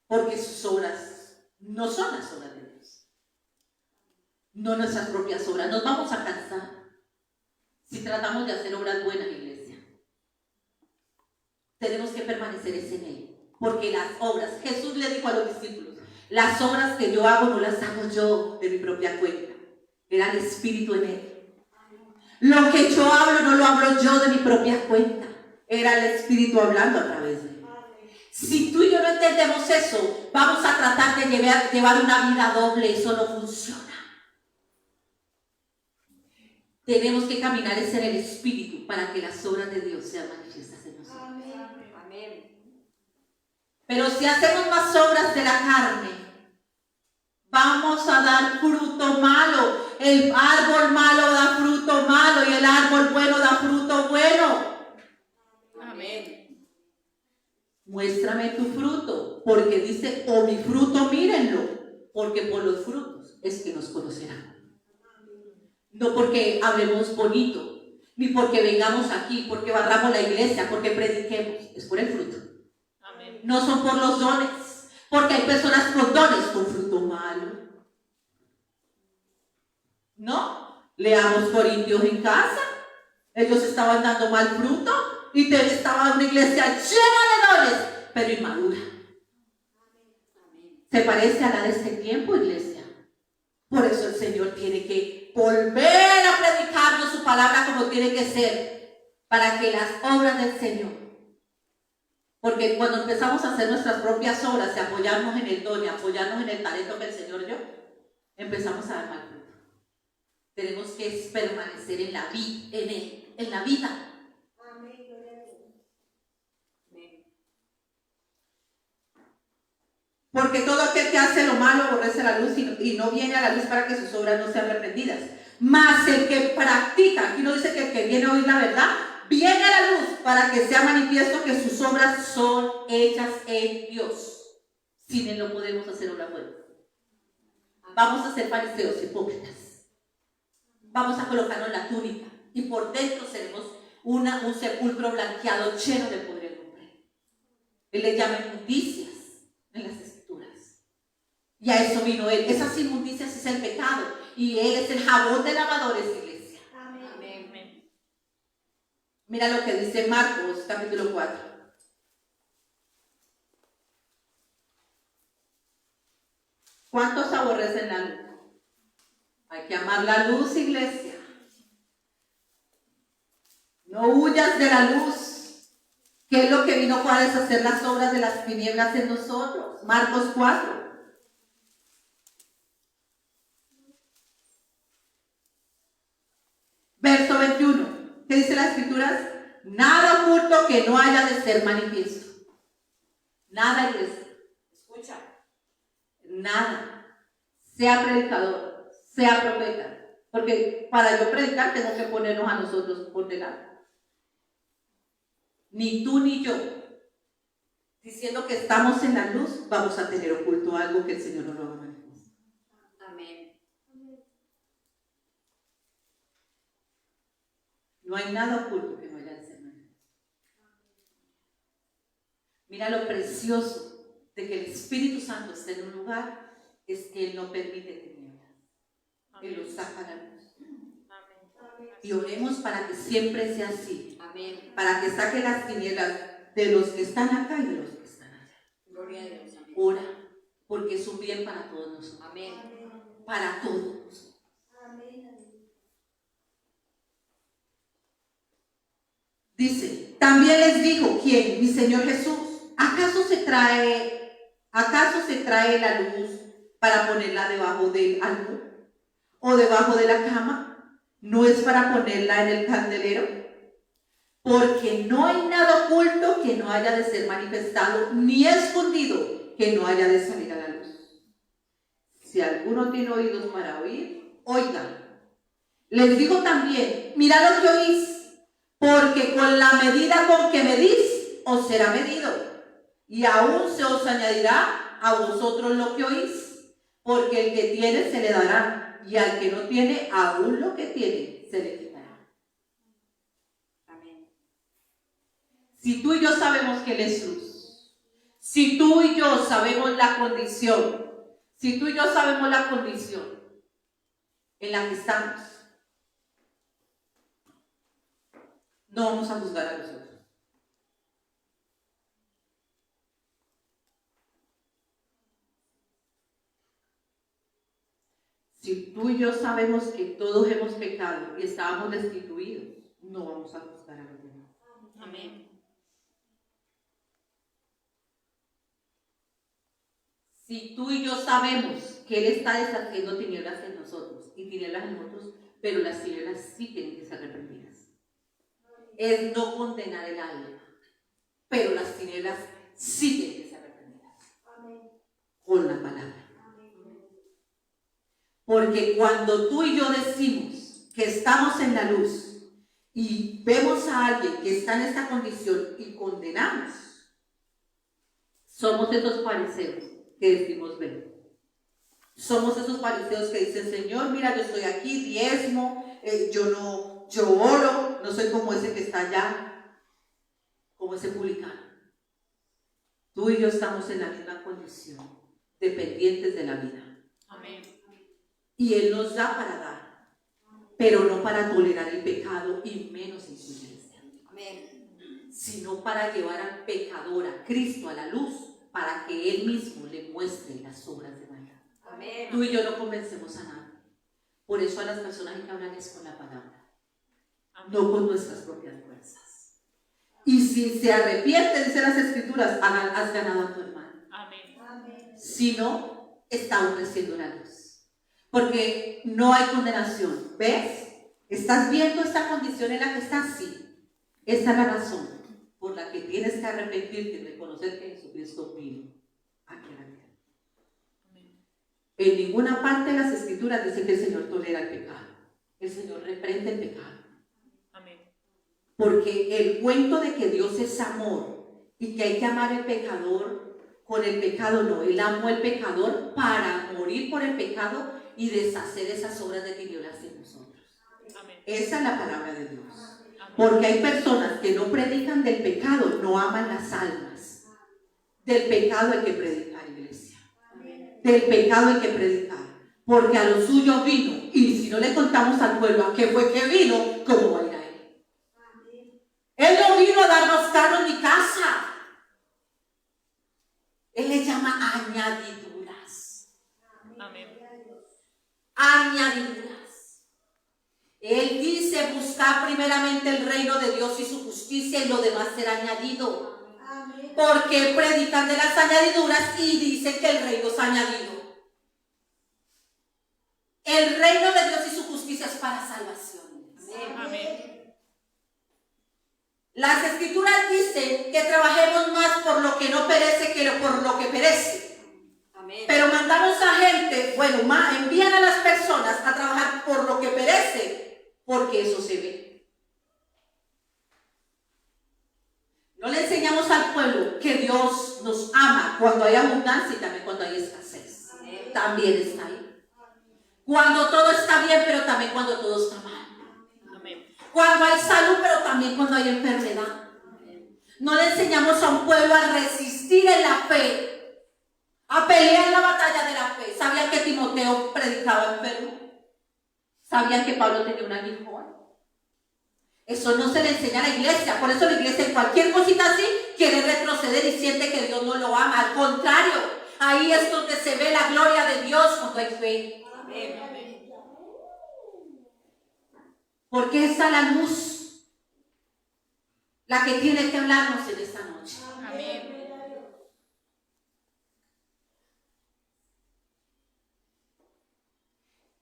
Porque sus obras no son las obras de Dios. No nuestras propias obras. Nos vamos a cansar si tratamos de hacer obras buenas, iglesia. Tenemos que permanecer en él. Porque las obras, Jesús le dijo a los discípulos, las obras que yo hago no las hago yo de mi propia cuenta. Era el Espíritu en él. Lo que yo hablo no lo hablo yo de mi propia cuenta. Era el Espíritu hablando a través de él. Si tú y yo no entendemos eso, vamos a tratar de llevar una vida doble. Eso no funciona. Tenemos que caminar en el Espíritu para que las obras de Dios sean manifiestas en nosotros. Amén. Pero si hacemos más obras de la carne, vamos a dar fruto malo. El árbol malo da fruto malo y el árbol bueno da fruto bueno. Amén. Muéstrame tu fruto, porque dice, o mi fruto mírenlo, porque por los frutos es que nos conocerán. No porque hablemos bonito, ni porque vengamos aquí, porque barramos la iglesia, porque prediquemos. Es por el fruto. Amén. No son por los dones, porque hay personas con dones con fruto malo. ¿No? Leamos Corintios en casa. Ellos estaban dando mal fruto y estaba una iglesia llena de dones, pero inmadura. ¿Se parece a la de este tiempo, iglesia? Por eso el Señor tiene que volver a predicarnos su palabra como tiene que ser, para que las obras del Señor, porque cuando empezamos a hacer nuestras propias obras y apoyarnos en el don y apoyarnos en el talento que el Señor dio, empezamos a dar mal fruto. Tenemos que permanecer en la vida, en la vida. Porque todo aquel que hace lo malo aborrece la luz y no viene a la luz para que sus obras no sean reprendidas. Mas el que practica, aquí no dice que el que viene a oír la verdad, viene a la luz para que sea manifiesto que sus obras son hechas en Dios. Sin él no podemos hacer obra buena. Vamos a ser fariseos hipócritas. Vamos a colocarnos la túnica y por dentro seremos un sepulcro blanqueado lleno de poder del hombre. Él le llama inmundicias en las Escrituras. Y a eso vino Él. Esas inmundicias es el pecado. Y Él es el jabón de lavadores, iglesia. Amén. Amén. Mira lo que dice Marcos, capítulo 4. ¿Cuántos aborrecen la luz? Hay que amar la luz, iglesia. No huyas de la luz, que es lo que vino para deshacer las obras de las tinieblas en nosotros. Marcos 4. Verso 21. ¿Qué dice las Escrituras? Nada oculto que no haya de ser manifiesto. Nada, iglesia. Escucha. Nada. Sea predicador, sea profeta. Porque para yo predicar tengo que ponernos a nosotros por delante. Ni tú ni yo, diciendo que estamos en la luz, vamos a tener oculto algo que el Señor no lo va a manifestar. Amén. No hay nada oculto que no haya de ser manifiesto. Mira lo precioso de que el Espíritu Santo esté en un lugar, es que Él no permite tinieblas. Él lo saca a la luz. Amén. Y oremos para que siempre sea así. Amén. Para que saque las tinieblas de los que están acá y de los que están allá. Gloria a Dios. Amén. Ora, porque es un bien para todos nosotros. Amén. Para todos. Dice, también les dijo, ¿quién? Mi Señor Jesús. ¿Acaso se trae la luz para ponerla debajo del almud o debajo de la cama? ¿No es para ponerla en el candelero? Porque no hay nada oculto que no haya de ser manifestado, ni escondido que no haya de salir a la luz. Si alguno tiene oídos para oír, oigan. Les digo también, mirad lo que oís, porque con la medida con que medís, os será medido, y aún se os añadirá a vosotros lo que oís, porque el que tiene se le dará, y al que no tiene, aún lo que tiene se le quitará. Amén. Si tú y yo sabemos que Él es luz, si tú y yo sabemos la condición, si tú y yo sabemos la condición en la que estamos, no vamos a juzgar a los otros. Si tú y yo sabemos que todos hemos pecado y estábamos destituidos, no vamos a juzgar a los demás. Amén. Si tú y yo sabemos que Él está deshaciendo tinieblas en nosotros y tinieblas en nosotros, pero las tinieblas sí tienen que ser reprendidas. Es no condenar el alma, pero las tinieblas sí tienen que ser reprendidas. Con la palabra. Porque cuando tú y yo decimos que estamos en la luz y vemos a alguien que está en esta condición y condenamos, somos esos fariseos que decimos ven. Somos esos fariseos que dicen, Señor, mira, yo estoy aquí, diezmo, yo oro, no soy como ese que está allá, como ese publicano. Tú y yo estamos en la misma condición, dependientes de la vida. Amén. Y Él nos da para dar, pero no para tolerar el pecado y menos en su iglesia. Amén. Sino para llevar al pecador, a Cristo, a la luz, para que Él mismo le muestre las obras de maldad. Amén. Tú y yo no convencemos a nadie. Por eso a las personas hay que hablarles con la palabra, no con nuestras propias fuerzas. Y si se arrepiente, dicen las Escrituras, has ganado a tu hermano. Amén. Si no, está ofreciendo la luz. Porque no hay condenación. ¿Ves? ¿Estás viendo esta condición en la que estás? Sí. Esa es la razón por la que tienes que arrepentirte y reconocer que Jesucristo vino aquí a la tierra. En ninguna parte de las Escrituras dice que el Señor tolera el pecado. El Señor reprende el pecado. Amén. Porque el cuento de que Dios es amor y que hay que amar al pecador con el pecado, no. Él amó al pecador para morir por el pecado y deshacer esas obras de tinieblas en nosotros. Amén. Esa es la palabra de Dios. Amén. Porque hay personas que no predican del pecado, no aman las almas. Del pecado hay que predicar, iglesia. Del pecado hay que predicar. Porque a lo suyo vino. Y si no le contamos al pueblo a qué fue que vino, ¿cómo va a ir a él? Él no vino a darnos carros ni casa. Él le llama añadiduras. Amén. Añadiduras. Él dice: buscar primeramente el reino de Dios y su justicia, y lo demás será añadido. Porque predican de las añadiduras y dicen que el reino es añadido. El reino de Dios y su justicia es para salvación. Amén. Las escrituras dicen que trabajemos más por lo que no perece que por lo que perece. Amén. Pero mandamos a gente, envían a las personas a trabajar por lo que perece, porque eso se ve. No le enseñamos al pueblo que Dios nos ama cuando hay abundancia y también cuando hay escasez. Amén. También está ahí. Cuando todo está bien, pero también cuando todo está mal. Amén. Cuando hay salud, pero también cuando hay enfermedad. No le enseñamos a un pueblo a resistir en la fe, a pelear la batalla de la fe. ¿Sabían que Timoteo predicaba enfermo? ¿Sabían que Pablo tenía un aguijón? Eso no se le enseña a la iglesia. Por eso la iglesia en cualquier cosita así quiere retroceder y siente que Dios no lo ama. Al contrario, ahí es donde se ve la gloria de Dios cuando hay fe. Amén. Porque esa es la luz la que tiene que hablarnos en esta noche. Amén.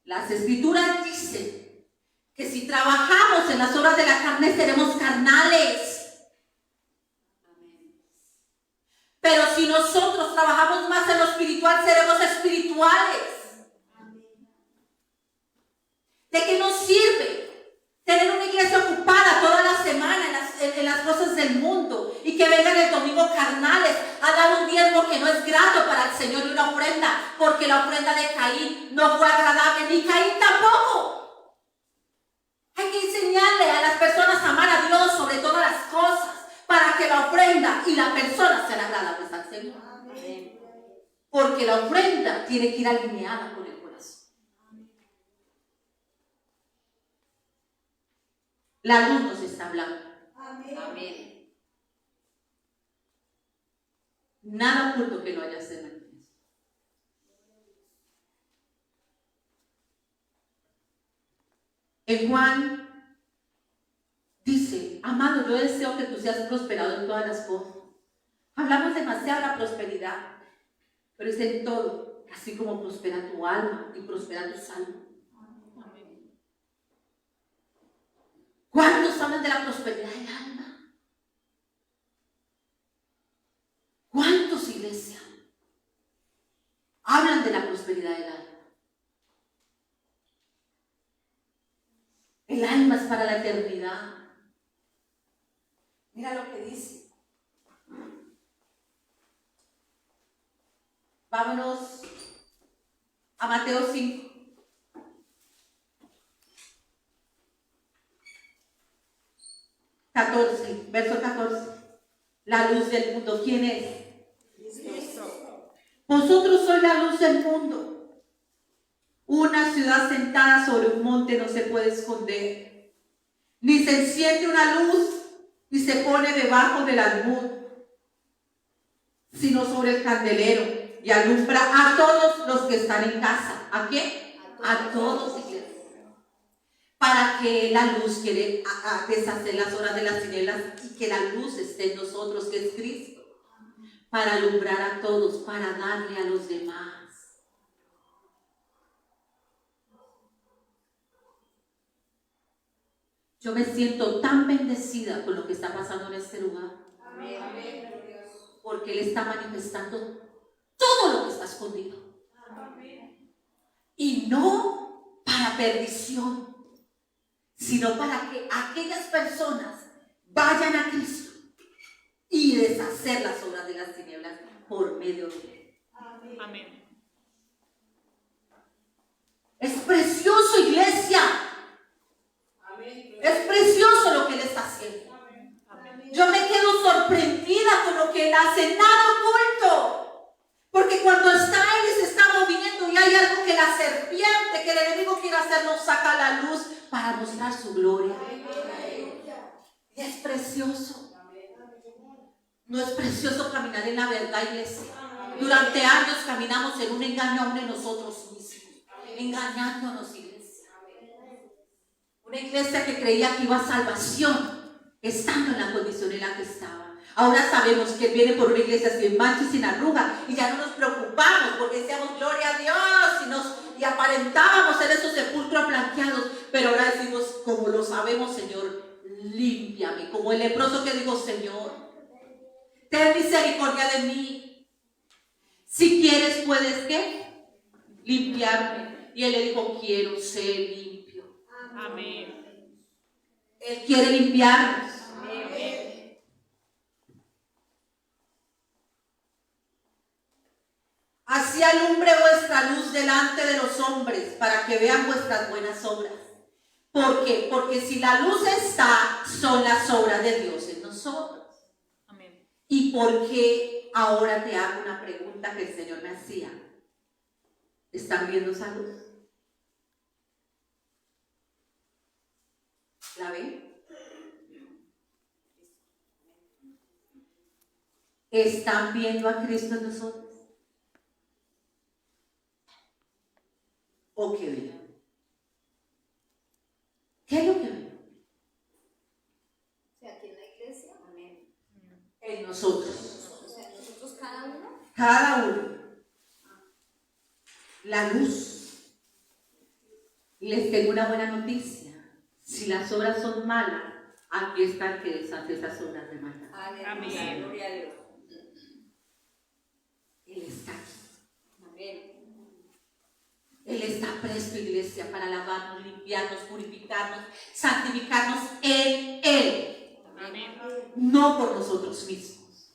Las escrituras dicen que si trabajamos en las obras de la carne seremos carnales. Pero si nosotros trabajamos más en lo espiritual seremos espirituales. ¿De qué nos sirve tener una iglesia ocupada toda la semana en las cosas del mundo y que vengan el domingo carnales a dar un diezmo que no es grato para el Señor y una ofrenda? Porque la ofrenda de Caín no fue agradable, ni Caín tampoco. Hay que enseñarle a las personas a amar a Dios sobre todas las cosas para que la ofrenda y la persona sean agradables al Señor. Amén. Porque la ofrenda tiene que ir alineada con el corazón. La luz nos está hablando. Amén. Nada oculto que no haya sido manifiesto. En Juan dice: amado, yo deseo que tú seas prosperado en todas las cosas. Hablamos demasiado de la prosperidad, pero es en todo, así como prospera tu alma y prospera tu salud. ¿Cuántos hablan de la prosperidad del alma? ¿Cuántos, iglesia, hablan de la prosperidad del alma? El alma es para la eternidad. Mira lo que dice. Vámonos a Mateo 5. Verso 14. La luz del mundo, ¿quién es? Vosotros sois la luz del mundo. Una ciudad sentada sobre un monte no se puede esconder, ni se enciende una luz y se pone debajo del almud, sino sobre el candelero, y alumbra a todos los que están en casa. ¿A quién? A todos, iglesia. Para que la luz quiere deshacer las horas de las tinieblas y que la luz esté en nosotros, que es Cristo. Para alumbrar a todos, para darle a los demás. Yo me siento tan bendecida con lo que está pasando en este lugar. Amén. Porque Él está manifestando todo lo que está escondido. Y no para perdición, sino para que aquellas personas vayan a Cristo y deshacer las obras de las tinieblas por medio de Él. Amén. Es precioso, iglesia. Es precioso lo que Él está haciendo. Amén. Yo me quedo sorprendida con lo que Él hace. Nada oculto. lo que la serpiente, que el enemigo quiere hacer, nos saca a la luz para mostrar su gloria. Y es precioso. No es precioso caminar en la verdad, iglesia. Durante años caminamos en un engaño aún de nosotros mismos, engañándonos, iglesia. Una iglesia que creía que iba a salvación, estando en la condición en la que estaba. Ahora sabemos que viene por una iglesia sin mancha y sin arruga, y ya no nos preocupamos porque decíamos gloria a Dios y aparentábamos ser esos sepulcros blanqueados, pero ahora decimos, como lo sabemos, Señor, límpiame, como el leproso que dijo, Señor, ten misericordia de mí. Si quieres, puedes, ¿qué? Limpiarme. Y él le dijo, quiero ser limpio. Amén. Él quiere limpiarnos. Amén. Así alumbre vuestra luz delante de los hombres, para que vean vuestras buenas obras. ¿Por qué? Porque si la luz está, son las obras de Dios en nosotros. Amén. ¿Y por qué ahora te hago una pregunta que el Señor me hacía? ¿Están viendo esa luz? ¿La ven? ¿Están viendo a Cristo en nosotros? ¿O qué ven? ¿Qué es lo que ven? O sea, aquí en la iglesia. Amén. En nosotros. O sea, nosotros cada uno. Cada uno. La luz. Les tengo una buena noticia. Si las obras son malas, aquí está el que deshace esas obras de maldad. Aleluya. Amén. Gloria a Dios. Él está aquí. Amén. Él está presto, iglesia, para lavarnos, limpiarnos, purificarnos, santificarnos en Él. Amén. No por nosotros mismos.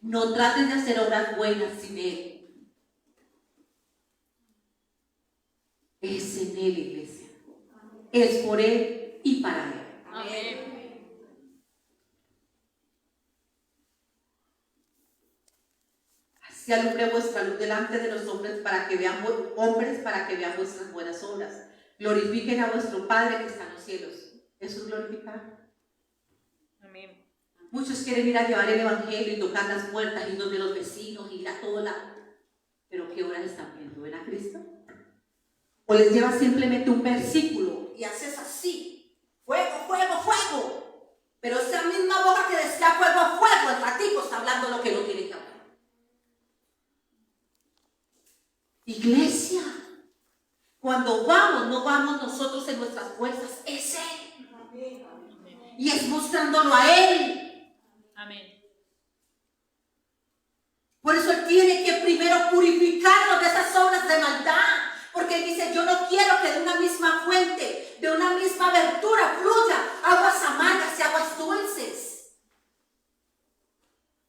No traten de hacer obras buenas sin Él. Es en Él, iglesia. Es por Él y para Él. Amén. Así alumbre vuestra luz delante de los hombres para que vean vuestras buenas obras. Glorifiquen a vuestro Padre que está en los cielos. Eso es glorificar. Amén. Muchos quieren ir a llevar el evangelio y tocar las puertas, ir donde los vecinos, ir a todo lado. Pero ¿qué horas están viendo? ¿Ven a Cristo? O les lleva simplemente un versículo y haces así: fuego, fuego, fuego. Pero esa misma boca que decía fuego, fuego, el ratico está hablando lo que no tiene que hablar. Iglesia, cuando vamos, no vamos nosotros en nuestras fuerzas, es Él. Y es mostrándolo a Él. Amén. Por eso Él tiene que primero purificarnos de esas obras de maldad. Porque Él dice, yo no quiero que de una misma fuente, de una misma abertura fluya aguas amargas y aguas dulces.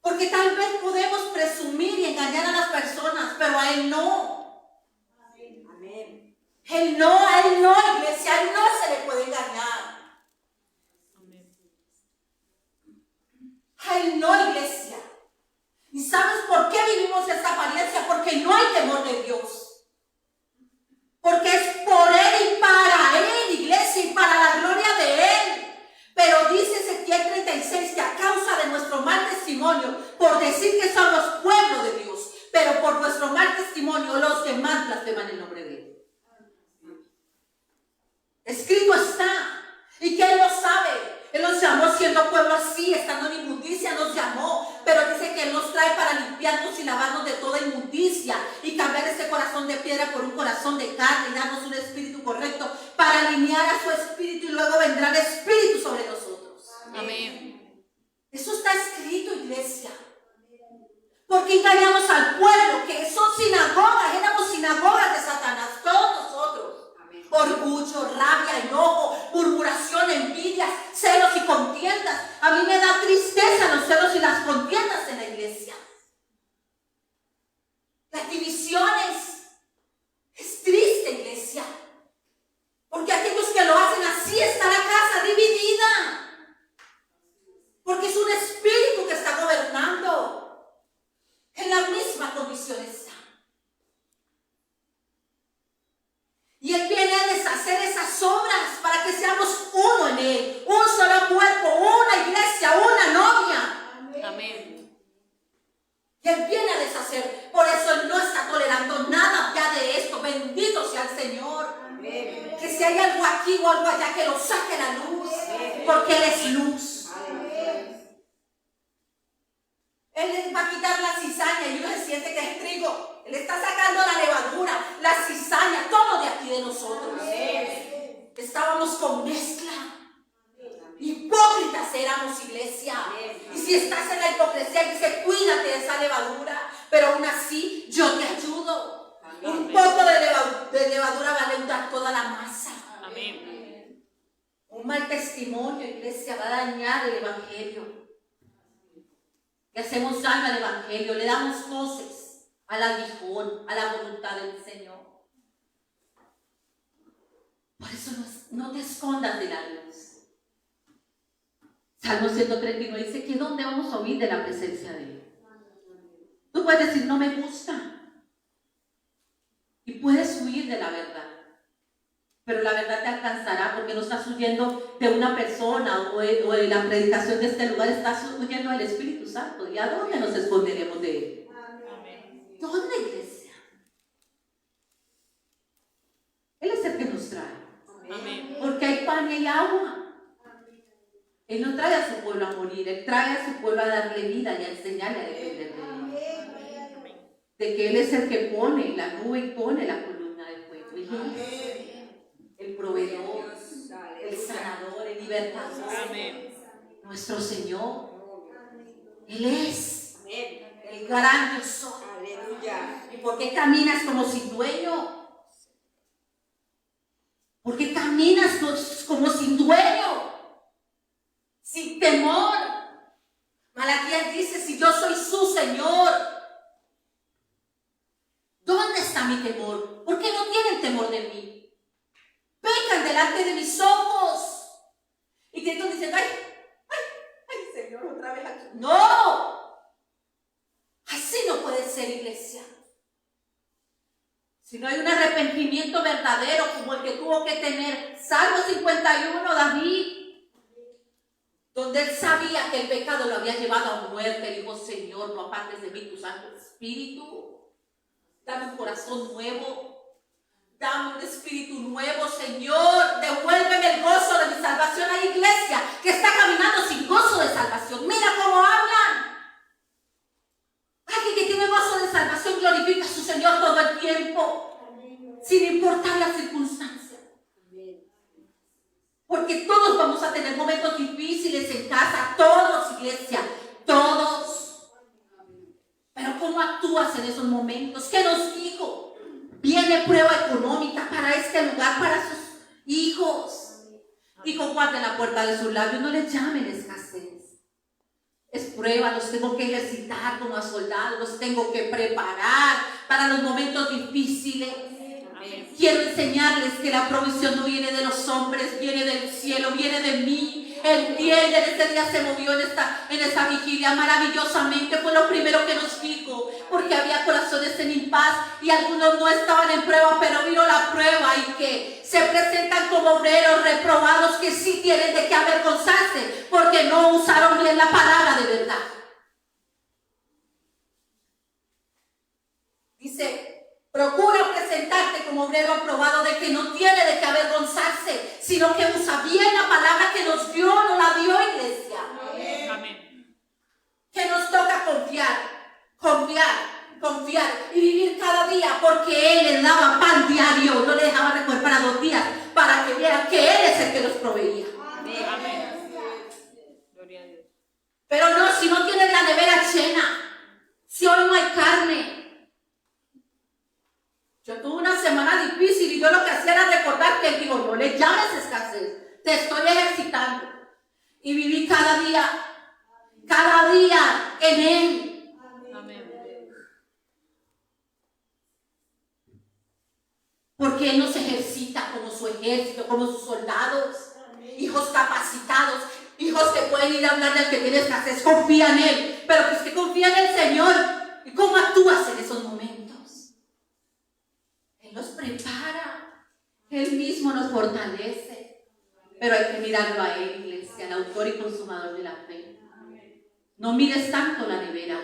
Porque tal vez podemos presumir y engañar a las personas, pero a Él no. Amén. Él no, iglesia, a Él no se le puede engañar. Amén. A Él no, iglesia. ¿Y sabes por qué vivimos esta apariencia? Porque no hay temor de Dios. Porque es por Él y para Él, iglesia, y para la gloria de Él. Pero dice Ezequiel 36 que a causa de nuestro mal testimonio, por decir que somos pueblo de Dios, pero por nuestro mal testimonio, los demás blasfeman el nombre de Él. Escrito está, y que Él lo sabe. Él nos llamó siendo pueblo así, estando en inmundicia, nos llamó, pero dice que Él nos trae para limpiarnos y lavarnos de toda inmundicia y cambiar ese corazón de piedra por un corazón de carne y darnos un espíritu correcto para alinear a su espíritu, y luego vendrá el espíritu sobre nosotros. Amén. Eso está escrito, iglesia. Porque engañamos al pueblo, que son sinagogas, éramos sinagogas de Satanás, todos nosotros. Orgullo, rabia, enojo, murmuración, envidias, celos y contiendas. A mí me da tristeza los celos y las contiendas en la iglesia. Las divisiones. Es triste, iglesia. al Señor. Que si hay algo aquí o algo allá, que lo saque a la luz, porque Él es luz. Él les va a quitar la cizaña y uno se siente que es trigo. Él está sacando la levadura, la cizaña, todo de aquí de nosotros. Estábamos con mezcla. Hipócritas éramos, iglesia. Y si estás en la hipocresía, dice, cuídate de esa levadura. Pero aún así, yo te ayudo. Un poco de levadura va a leudar toda la masa. Amén. Un mal testimonio, iglesia, va a dañar el evangelio. Le hacemos daño al evangelio, le damos voces al aguijón, a la voluntad del Señor. Por eso no te escondas de la luz. Salmo 139 dice que ¿dónde vamos a huir de la presencia de Él? Tú puedes decir, no me gusta. Y puedes huir de la verdad. Pero la verdad te alcanzará porque no estás huyendo de una persona o de la predicación de este lugar, estás huyendo del Espíritu Santo. ¿Y a dónde nos esconderemos de Él? Amén. ¿Dónde, iglesia? Él es el que nos trae. Amén. Porque hay pan y hay agua. Él no trae a su pueblo a morir, Él trae a su pueblo a darle vida y a enseñarle a depender de Él. De que Él es el que pone la nube y pone la columna de fuego. Él es el proveedor, el sanador, el libertador. Amén. Nuestro Señor. Él es el gran yo soy. ¿Y por qué caminas como sin dueño? ¿Por qué caminas como sin dueño? Sin temor. Malaquías dice, si yo soy su Señor, ¿dónde está mi temor? ¿Por qué no tienen temor de mí? Pecan delante de mis ojos. Y que tú dices, ay, Señor, otra vez aquí. No. Así no puede ser, iglesia. Si no hay un arrepentimiento verdadero como el que tuvo que tener Salmo 51, David, donde él sabía que el pecado lo había llevado a muerte, dijo, Señor, no apartes de mí tu Santo Espíritu, dame un corazón nuevo, dame un espíritu nuevo, Señor, devuélveme el gozo de mi salvación. Hay iglesia que está caminando sin gozo de salvación. Mira cómo hablan. Alguien que tiene gozo de salvación glorifica a su Señor todo el tiempo, sin importar las circunstancias. Porque todos vamos a tener momentos difíciles en casa, todos, iglesia, todos. Pero ¿cómo actúas en esos momentos? ¿Qué nos dijo? Viene prueba económica para este lugar, para sus hijos. Dijo, guarden la puerta de sus labios, no les llamen escasez. Es prueba, los tengo que ejercitar como a soldados, los tengo que preparar para los momentos difíciles. Quiero enseñarles que la provisión no viene de los hombres, viene del cielo, viene de mí. Entienden, este día se movió en esta vigilia maravillosamente. Fue lo primero que nos dijo, porque había corazones en impaz y algunos no estaban en prueba, pero vino la prueba y que se presentan como obreros reprobados que sí tienen de qué avergonzarse porque no usaron bien la palabra de verdad. Dice, procura presentarte como obrero aprobado, de que no tiene de qué avergonzarse, sino que usa bien la palabra que nos dio, no la dio, iglesia. Amén. Que nos toca confiar y vivir cada día, porque Él les daba pan diario, no les dejaba recoger para 2 días, para que vieran que Él es el que los proveía. Amén. Gloria a Dios. Pero no, si no tienes la nevera llena, si hoy no hay carne. Yo tuve una semana difícil y yo lo que hacía era recordar que digo, no le llames escasez, te estoy ejercitando. Y viví cada día en Él. Amén. Porque Él nos ejercita como su ejército, como sus soldados, hijos capacitados, hijos que pueden ir a hablarle al que tiene escasez, confía en Él, pero pues que confía en el Señor. ¿Y cómo actúas en esos momentos? Él nos prepara, Él mismo nos fortalece, pero hay que mirarlo a Él, iglesia, el autor y consumador de la fe. No mires tanto la nevera.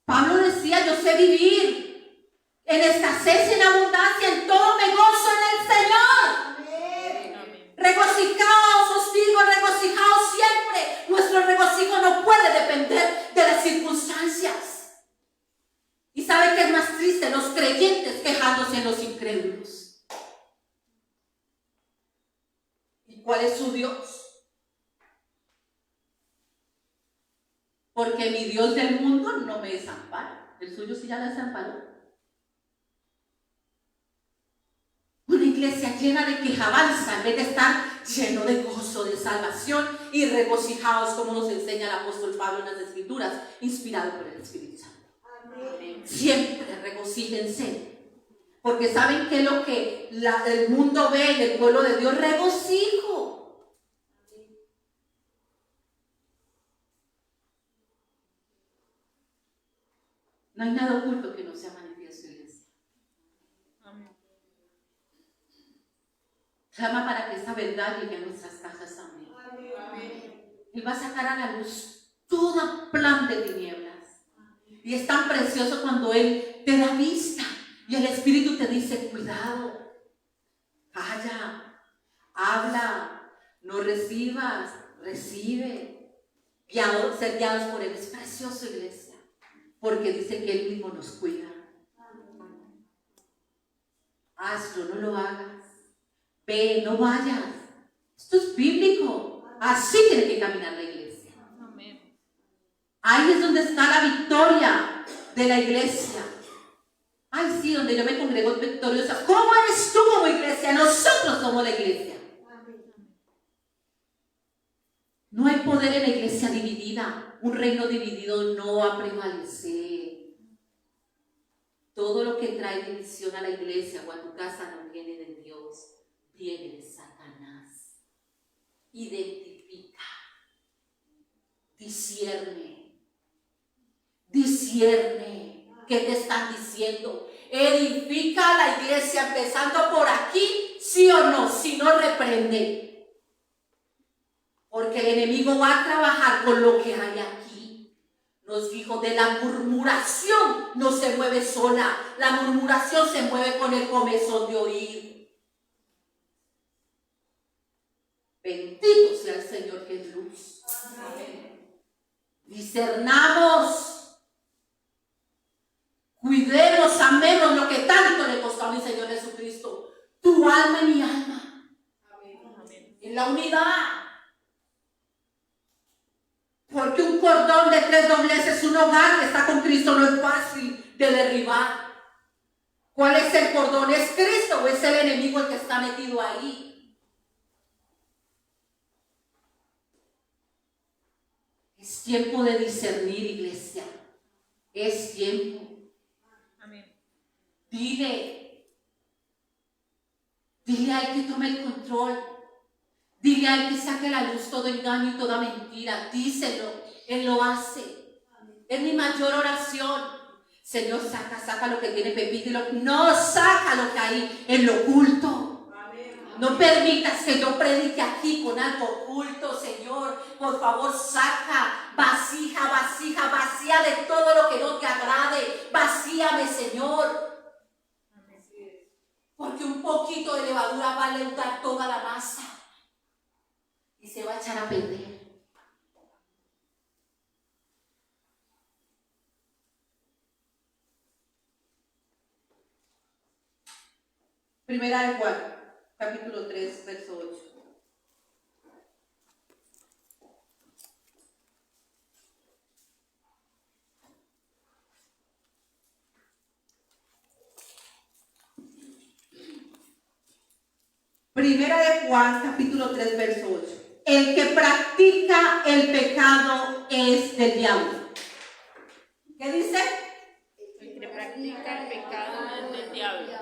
Pablo decía, yo sé vivir En escasez y en abundancia, en todo me gozo en el Señor. Amén. Regocijaos, os digo, regocijaos siempre. Nuestro regocijo no puede depender de las circunstancias. ¿Y sabe qué es más triste? Los creyentes quejándose en los incrédulos. ¿Y cuál es su Dios? Porque mi Dios del mundo no me desampara. El suyo sí ya la desamparó. Una iglesia llena de quejabanza en vez de estar lleno de gozo, de salvación y regocijados, como nos enseña el apóstol Pablo en las Escrituras, inspirado por el Espíritu Santo. Amén. Siempre regocíjense, porque saben que lo que el mundo ve en el pueblo de Dios, regocijo. No hay nada oculto que no sea manifiesto, iglesia. Amén. Clama para que esa verdad llegue a nuestras casas también. Él va a sacar a la luz todo plan de tinieblas. Y es tan precioso cuando Él te da vista y el Espíritu te dice: cuidado, calla, habla, no recibas, recibe. Ser guiados por Él es precioso, iglesia, porque dice que Él mismo nos cuida. Hazlo, no lo hagas. Ve, no vayas. Esto es bíblico. Así tiene que caminar la iglesia. Amén. Ahí es donde está la victoria de la iglesia. Ay, sí, donde yo me congrego victoriosa. ¿Cómo eres tú como iglesia? Nosotros somos la iglesia. No hay poder en la iglesia dividida. Un reino dividido no va a prevalecer. Todo lo que trae división a la iglesia o a tu casa no viene de Dios, viene de Satanás. Identifica, discierne. ¿Qué te están diciendo? Edifica la iglesia empezando por aquí, sí o no, si no, reprende. Porque el enemigo va a trabajar con lo que hay aquí. Nos dijo: de la murmuración no se mueve sola, la murmuración se mueve con el comezón de oír. Bendito sea el Señor que es luz. Amén. Discernamos. Cuidemos, amemos lo que tanto le costó a mi Señor Jesucristo. Tu alma y mi alma. Amén. En la unidad. Porque un cordón de 3 dobleces, un hogar que está con Cristo, no es fácil de derribar. ¿Cuál es el cordón? ¿Es Cristo o es el enemigo el que está metido ahí? Es tiempo de discernir, iglesia. Es tiempo. Amén. Dile a Él que tome el control. Dile a Él que saque a la luz todo engaño y toda mentira. Díselo, Él lo hace. Es mi mayor oración. Señor, saca lo que tiene Pepito y no, saca lo que hay en lo oculto. No permitas que yo predique aquí con algo oculto, Señor. Por favor, saca, vacía de todo lo que no te agrade. Vacíame, Señor. Porque un poquito de levadura va a leudar toda la masa y se va a echar a perder. Primera de Juan, capítulo 3, verso 8. Primera de Juan, capítulo 3, verso 8. El que practica el pecado es del diablo. ¿Qué dice? El que practica el pecado es del diablo.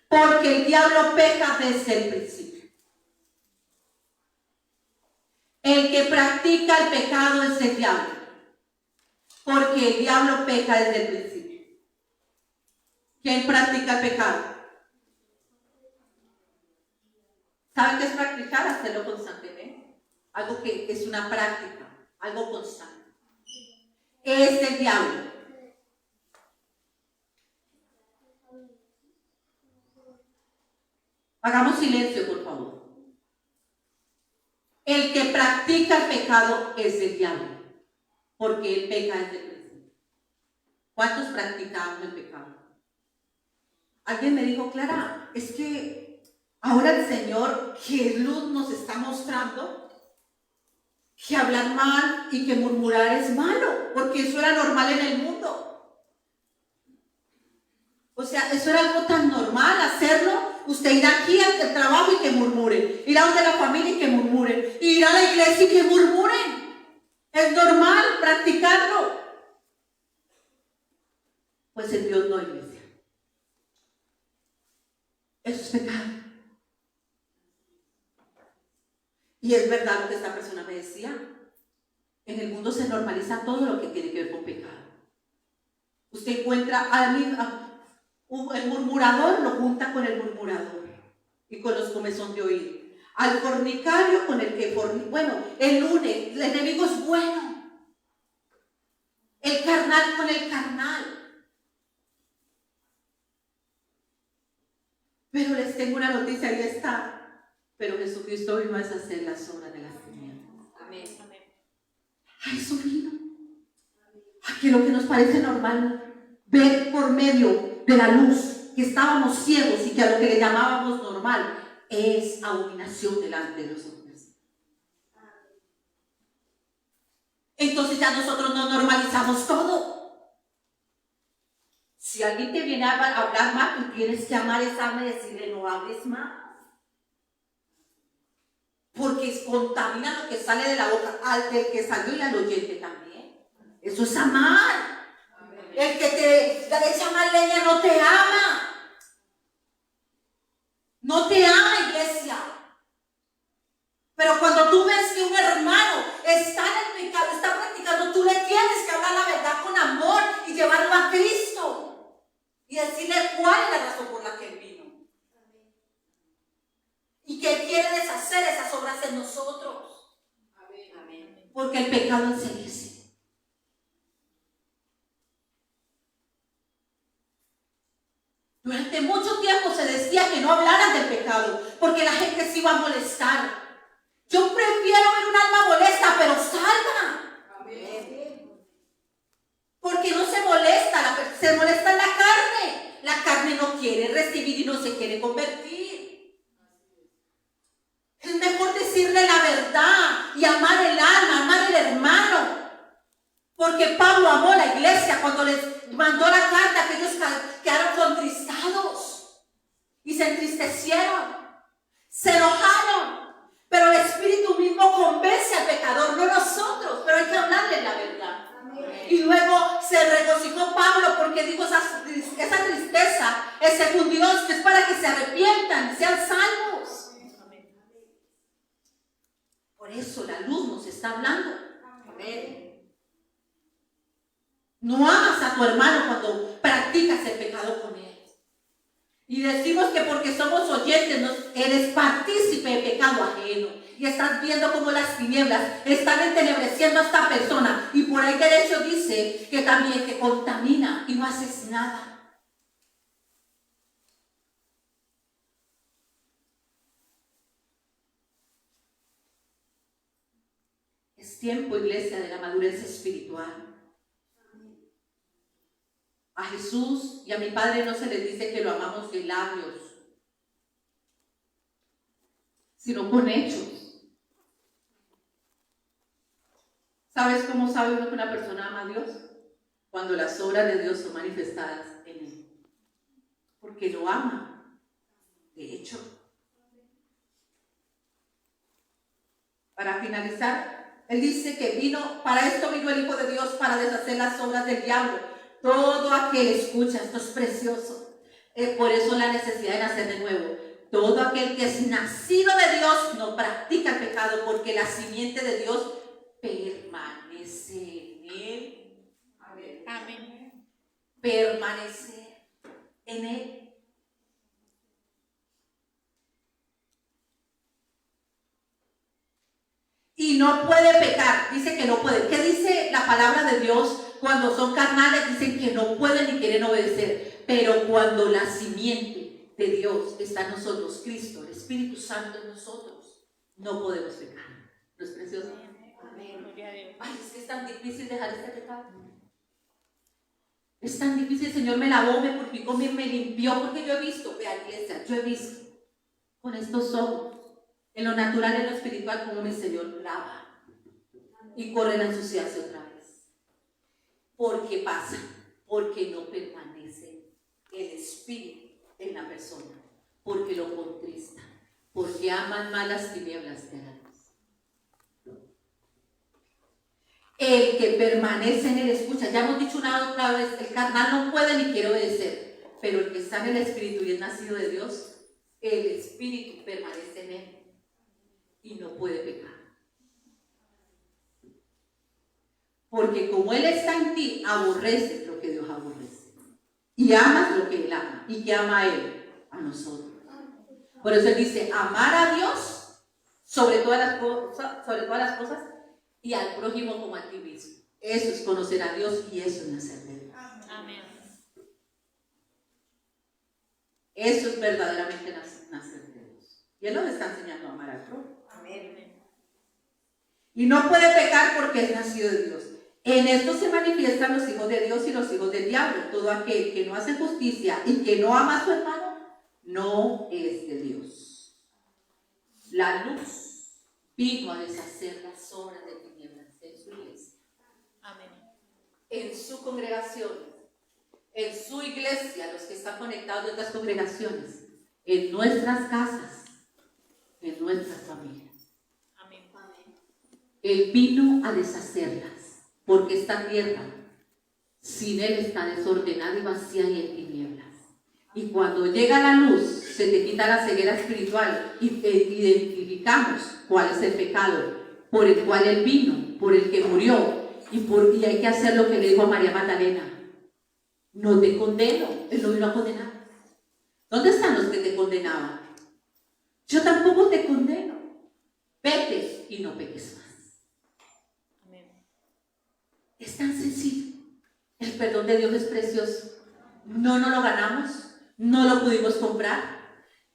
Porque el diablo peca desde el principio. El que practica el pecado es del diablo. Porque el diablo peca desde el principio. ¿Quién practica el pecado? ¿Saben qué es practicar? Hacerlo constantemente. Algo que es una práctica, algo constante. Es el diablo. Hagamos silencio, por favor. El que practica el pecado es el diablo, porque él peca desde el principio. ¿Cuántos practicamos el pecado? Alguien me dijo, Clara, es que ahora el Señor, que luz nos está mostrando, que hablar mal y que murmurar es malo, porque eso era normal en el mundo. O sea, eso era algo tan normal hacerlo. Usted ir aquí al trabajo y que murmuren, ir a donde la familia y que murmuren, ir a la iglesia y que murmuren. Es normal practicarlo. Pues en Dios no, iglesia. Eso es pecado. Y es verdad lo que esta persona me decía. En el mundo se normaliza todo lo que tiene que ver con pecado. Usted encuentra el murmurador, lo junta con el murmurador y con los comezón de oír. Al fornicario con el que fornica. Bueno, el lunes, el enemigo es bueno. El carnal con el carnal. Pero les tengo una noticia, ahí está. Pero Jesucristo vino a deshacer las obras de las tinieblas. Amén. A eso vino. A que lo que nos parece normal, ver por medio de la luz, que estábamos ciegos y que a lo que le llamábamos normal, es abominación delante de los hombres. Entonces ya nosotros no normalizamos todo. Si alguien te viene a hablar mal, tú tienes que amar esa alma y decirle, no hables más. Porque contamina lo que sale de la boca al del que salió y al oyente también. Eso es amar. El que te echa más leña no te ama. No te ama, iglesia. Pero cuando tú ves que un hermano está en el pecado, está practicando, tú le tienes que hablar la verdad con amor y llevarlo a Cristo. Y decirle cuál es la razón por la que él vino. Y que él quiere deshacer esas obras en nosotros. Amén. Porque el pecado enseguece. Durante mucho tiempo se decía que no hablaran del pecado, porque la gente se iba a molestar. Yo prefiero ver un alma molesta, pero salva. Amén. Porque no se molesta, se molesta en la carne. La carne no quiere recibir y no se quiere convertir. Es mejor decirle la verdad y amar el alma, amar el hermano. Porque Pablo amó la iglesia cuando les mandó la carta, que ellos quedaron contristados y se entristecieron, se enojaron. Pero el Espíritu mismo convence al pecador, no nosotros, pero hay que hablarle la verdad. Amén. Y luego se regocijó Pablo porque dijo esa tristeza es según Dios, que es para que se arrepientan, sean salvos. Amén. Por eso la luz nos está hablando. Amén. No amas a tu hermano cuando practicas el pecado con él. Y decimos que porque somos oyentes, eres partícipe de pecado ajeno. Y estás viendo cómo las tinieblas están entenebreciendo a esta persona. Y por ahí derecho dice que también que contamina y no haces nada. Es tiempo, iglesia, de la madurez espiritual. A Jesús y a mi Padre no se les dice que lo amamos de labios, sino con hechos. ¿Sabes cómo sabe uno que una persona ama a Dios? Cuando las obras de Dios son manifestadas en él. Porque lo ama, de hecho. Para finalizar, él dice que para esto vino el Hijo de Dios, para deshacer las obras del diablo. Todo aquel, escucha, esto es precioso. Por eso la necesidad de nacer de nuevo. Todo aquel que es nacido de Dios no practica el pecado, porque la simiente de Dios permanece en él. Amén. Amén. Permanece en él. Y no puede pecar. Dice que no puede. ¿Qué dice la palabra de Dios? Cuando son carnales dicen que no pueden ni quieren obedecer. Pero cuando la simiente de Dios está en nosotros, Cristo, el Espíritu Santo en nosotros, no podemos pecar. ¿No es precioso? Amén. Gloria a Dios. Ay, es que es tan difícil dejar este pecado. Es tan difícil. El Señor me lavó, me purificó, me limpió, porque yo he visto, vea iglesia, yo he visto con estos ojos, en lo natural y en lo espiritual, como mi Señor lava y corre a ensuciarse otra vez. ¿Por qué pasa? Porque no permanece el Espíritu en la persona, porque lo contrista, porque aman más las tinieblas que la luz. El que permanece en él, escucha, ya hemos dicho una otra vez, el carnal no puede ni quiere obedecer, pero el que está en el Espíritu y es nacido de Dios, el Espíritu permanece en él y no puede pecar. Porque como Él está en ti, aborreces lo que Dios aborrece y amas lo que Él ama. ¿Y qué ama a Él? A nosotros. Por eso Él dice, amar a Dios sobre todas las cosas y al prójimo como a ti mismo. Eso es conocer a Dios y eso es nacer de Dios. Amén. Eso es verdaderamente nacer de Dios. Y Él nos está enseñando a amar al prójimo. Amén. Y no puede pecar porque es nacido de Dios. En esto se manifiestan los hijos de Dios y los hijos del diablo. Todo aquel que no hace justicia y que no ama a su hermano, no es de Dios. La luz vino a deshacer las obras de tinieblas en su iglesia. Amén. En su congregación, en su iglesia, los que están conectados de otras congregaciones, en nuestras casas, en nuestras familias. Amén. Él vino a deshacerlas. Porque esta tierra sin Él está desordenada y vacía y en tinieblas. Y cuando llega la luz, se te quita la ceguera espiritual y identificamos cuál es el pecado por el cual Él vino, por el que murió. Y hay que hacer lo que le dijo a María Magdalena: no te condeno. Él no vino a condenar. ¿Dónde están los que te condenaban? Yo tampoco te condeno. Vete y no peques más. Es tan sencillo. El perdón de Dios es precioso. No nos lo ganamos, no lo pudimos comprar,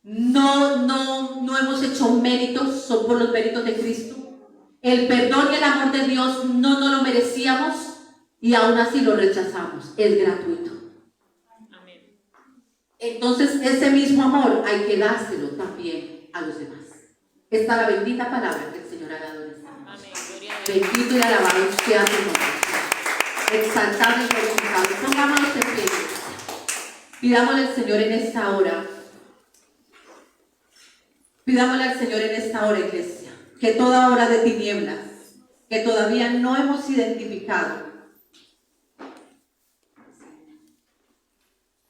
no hemos hecho méritos, son por los méritos de Cristo. El perdón y el amor de Dios no nos lo merecíamos y aún así lo rechazamos. Es gratuito. Amén. Entonces ese mismo amor hay que dárselo también a los demás. Esta es la bendita palabra que el Señor ha dado en esta noche. Amén. Gloria a Dios. Bendito y alabado sea su nombre. Exaltado y glorificado. Pongámonos en pie. Pidámosle al Señor en esta hora. Pidámosle al Señor en esta hora, iglesia, que toda obra de tinieblas que todavía no hemos identificado,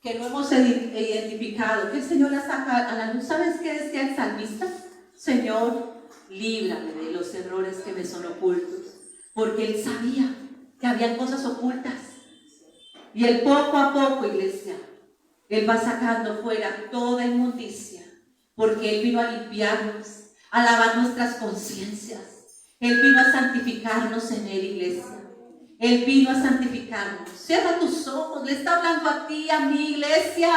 que no hemos identificado, que el Señor la saca a la luz. ¿Sabes qué decía el salmista? Señor, líbrame de los errores que me son ocultos, porque Él sabía que habían cosas ocultas. Y Él poco a poco, iglesia, Él va sacando fuera toda inmundicia, porque Él vino a limpiarnos, a lavar nuestras conciencias. Él vino a santificarnos en Él, iglesia. Él vino a santificarnos. Cierra tus ojos, le está hablando a ti, a mi iglesia.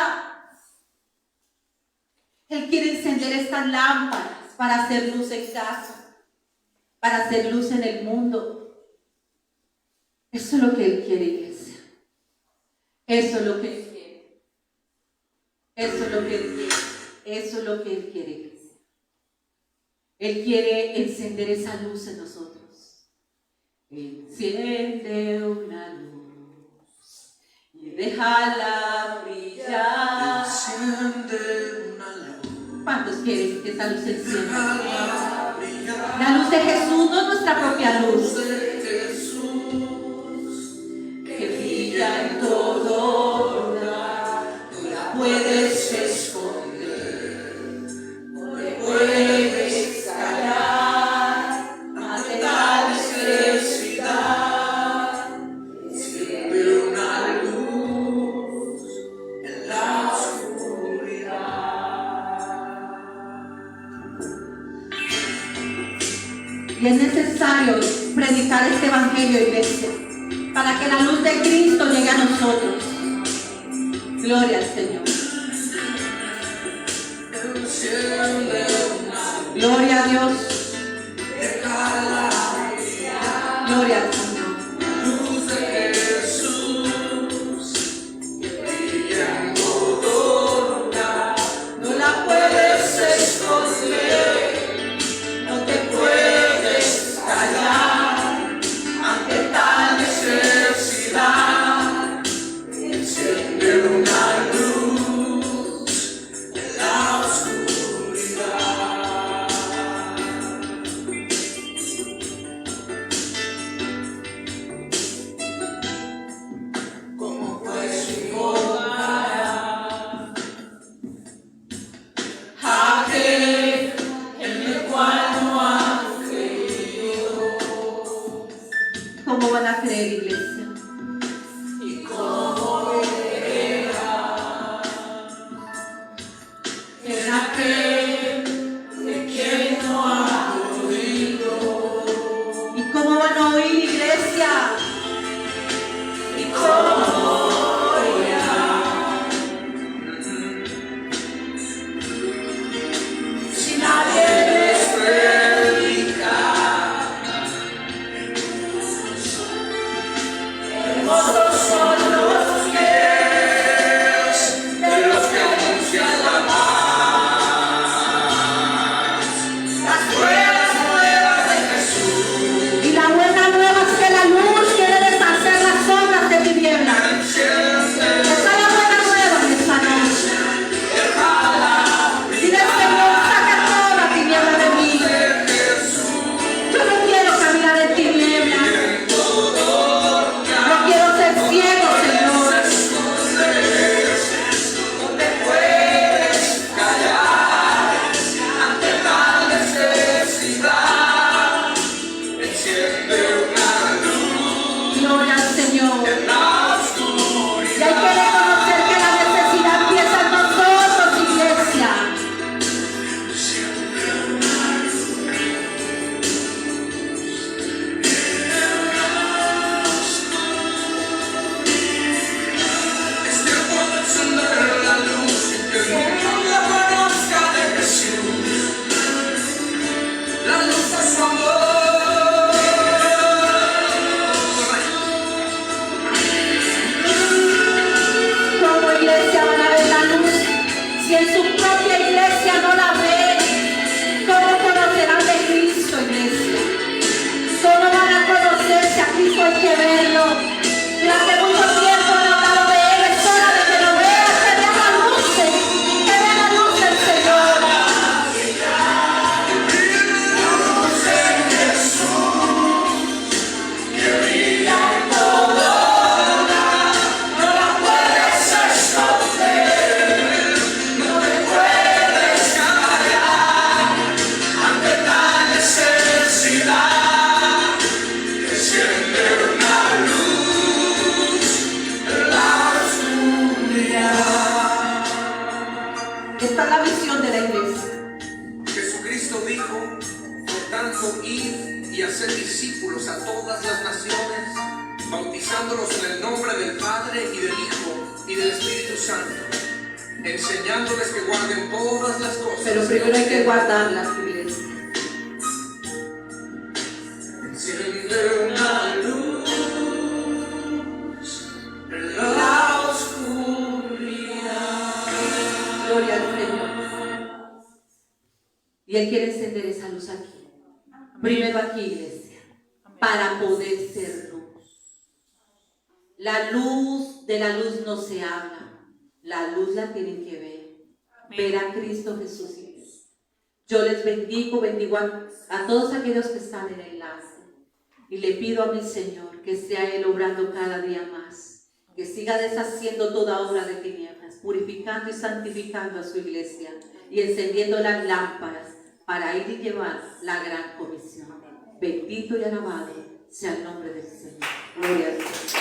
Él quiere encender estas lámparas para hacer luz en casa, para hacer luz en el mundo. Eso es lo que Él quiere, iglesia. Eso es lo que Él quiere. Eso es lo que Él quiere. Eso es lo que Él quiere, iglesia. Él quiere encender esa luz en nosotros. Enciende una luz y déjala brillar. Enciende una luz. ¿Cuántos quieren que esa luz se encienda? La luz de Jesús, no nuestra propia luz. Que brilla en todo lugar, no la puedes esconder, no le puedes callar ante la necesidad. Enciende una luz en la oscuridad. Y es necesario predicar este evangelio, iglesia, para que la luz de Cristo llegue a nosotros. Gloria al Señor. Enciende una Gloria a Dios. déjala Gloria al Señor. luz de Jesús que brilla en todo lugar. No la puedes esconder, no te puedes callar ante tal necesidad. Enciende una luz en la oscuridad. Como fue su boda, aquel en el cual no han creído. ¿Cómo van a creer, iglesia? Y como era en aquel de quien no han oído. ¿Y cómo van a oír, iglesia? Y como era si nadie les predica. Hermosos son los pies de los que anuncian la paz. Las buenas nuevas de Jesús. Y la buena nueva es que la luz quiere deshacer las sombras de tinieblas. Enciende, Esa es la buena nueva en esta noche. déjala Dile, Señor, saca toda tiniebla de mí. Jesús Yo no quiero caminar en tinieblas. en todo No quiero ser ciego, Señor. no te puedes callar ante la necesidad. Enciende una luz Gloria al Señor. en la Y hay que reconocer que la necesidad empieza en nosotros, iglesia. Es tiempo de encender la luz y que el mundo conozca de Jesús, la luz de su amor. Como iglesia van a ver la luz. Si en su propia iglesia no la ven, ¿cómo conocerán de Cristo, iglesia? ¿Cómo van a conocer si a Cristo hay que verlo? Durante mucho tiempo han hablado de Él. Es hora de que lo veas, que vean la luz, que vean la luz del Señor. Esta es la visión de la iglesia. Jesucristo dijo: por tanto, id y hacer discípulos a todas las naciones, bautizándolos en el nombre del Padre y del Hijo y del Espíritu Santo, enseñándoles que guarden todas las cosas. Pero primero hay que guardarlas, iglesia. Enciende una luz en la oscuridad. Gloria al Señor. Y Él quiere encender esa luz aquí. Primero aquí, iglesia, para poder ser luz. La luz, de la luz no se habla. La luz la tienen que ver. Ver a Cristo Jesús, iglesia. Yo les bendigo a todos aquellos que están en el enlace. Y le pido a mi Señor que sea Él obrando cada día más. Que siga deshaciendo toda obra de tinieblas, purificando y santificando a su iglesia y encendiendo las lámparas para ir y llevar la gran comisión. Bendito y alabado sea el nombre del Señor. Gloria a Dios.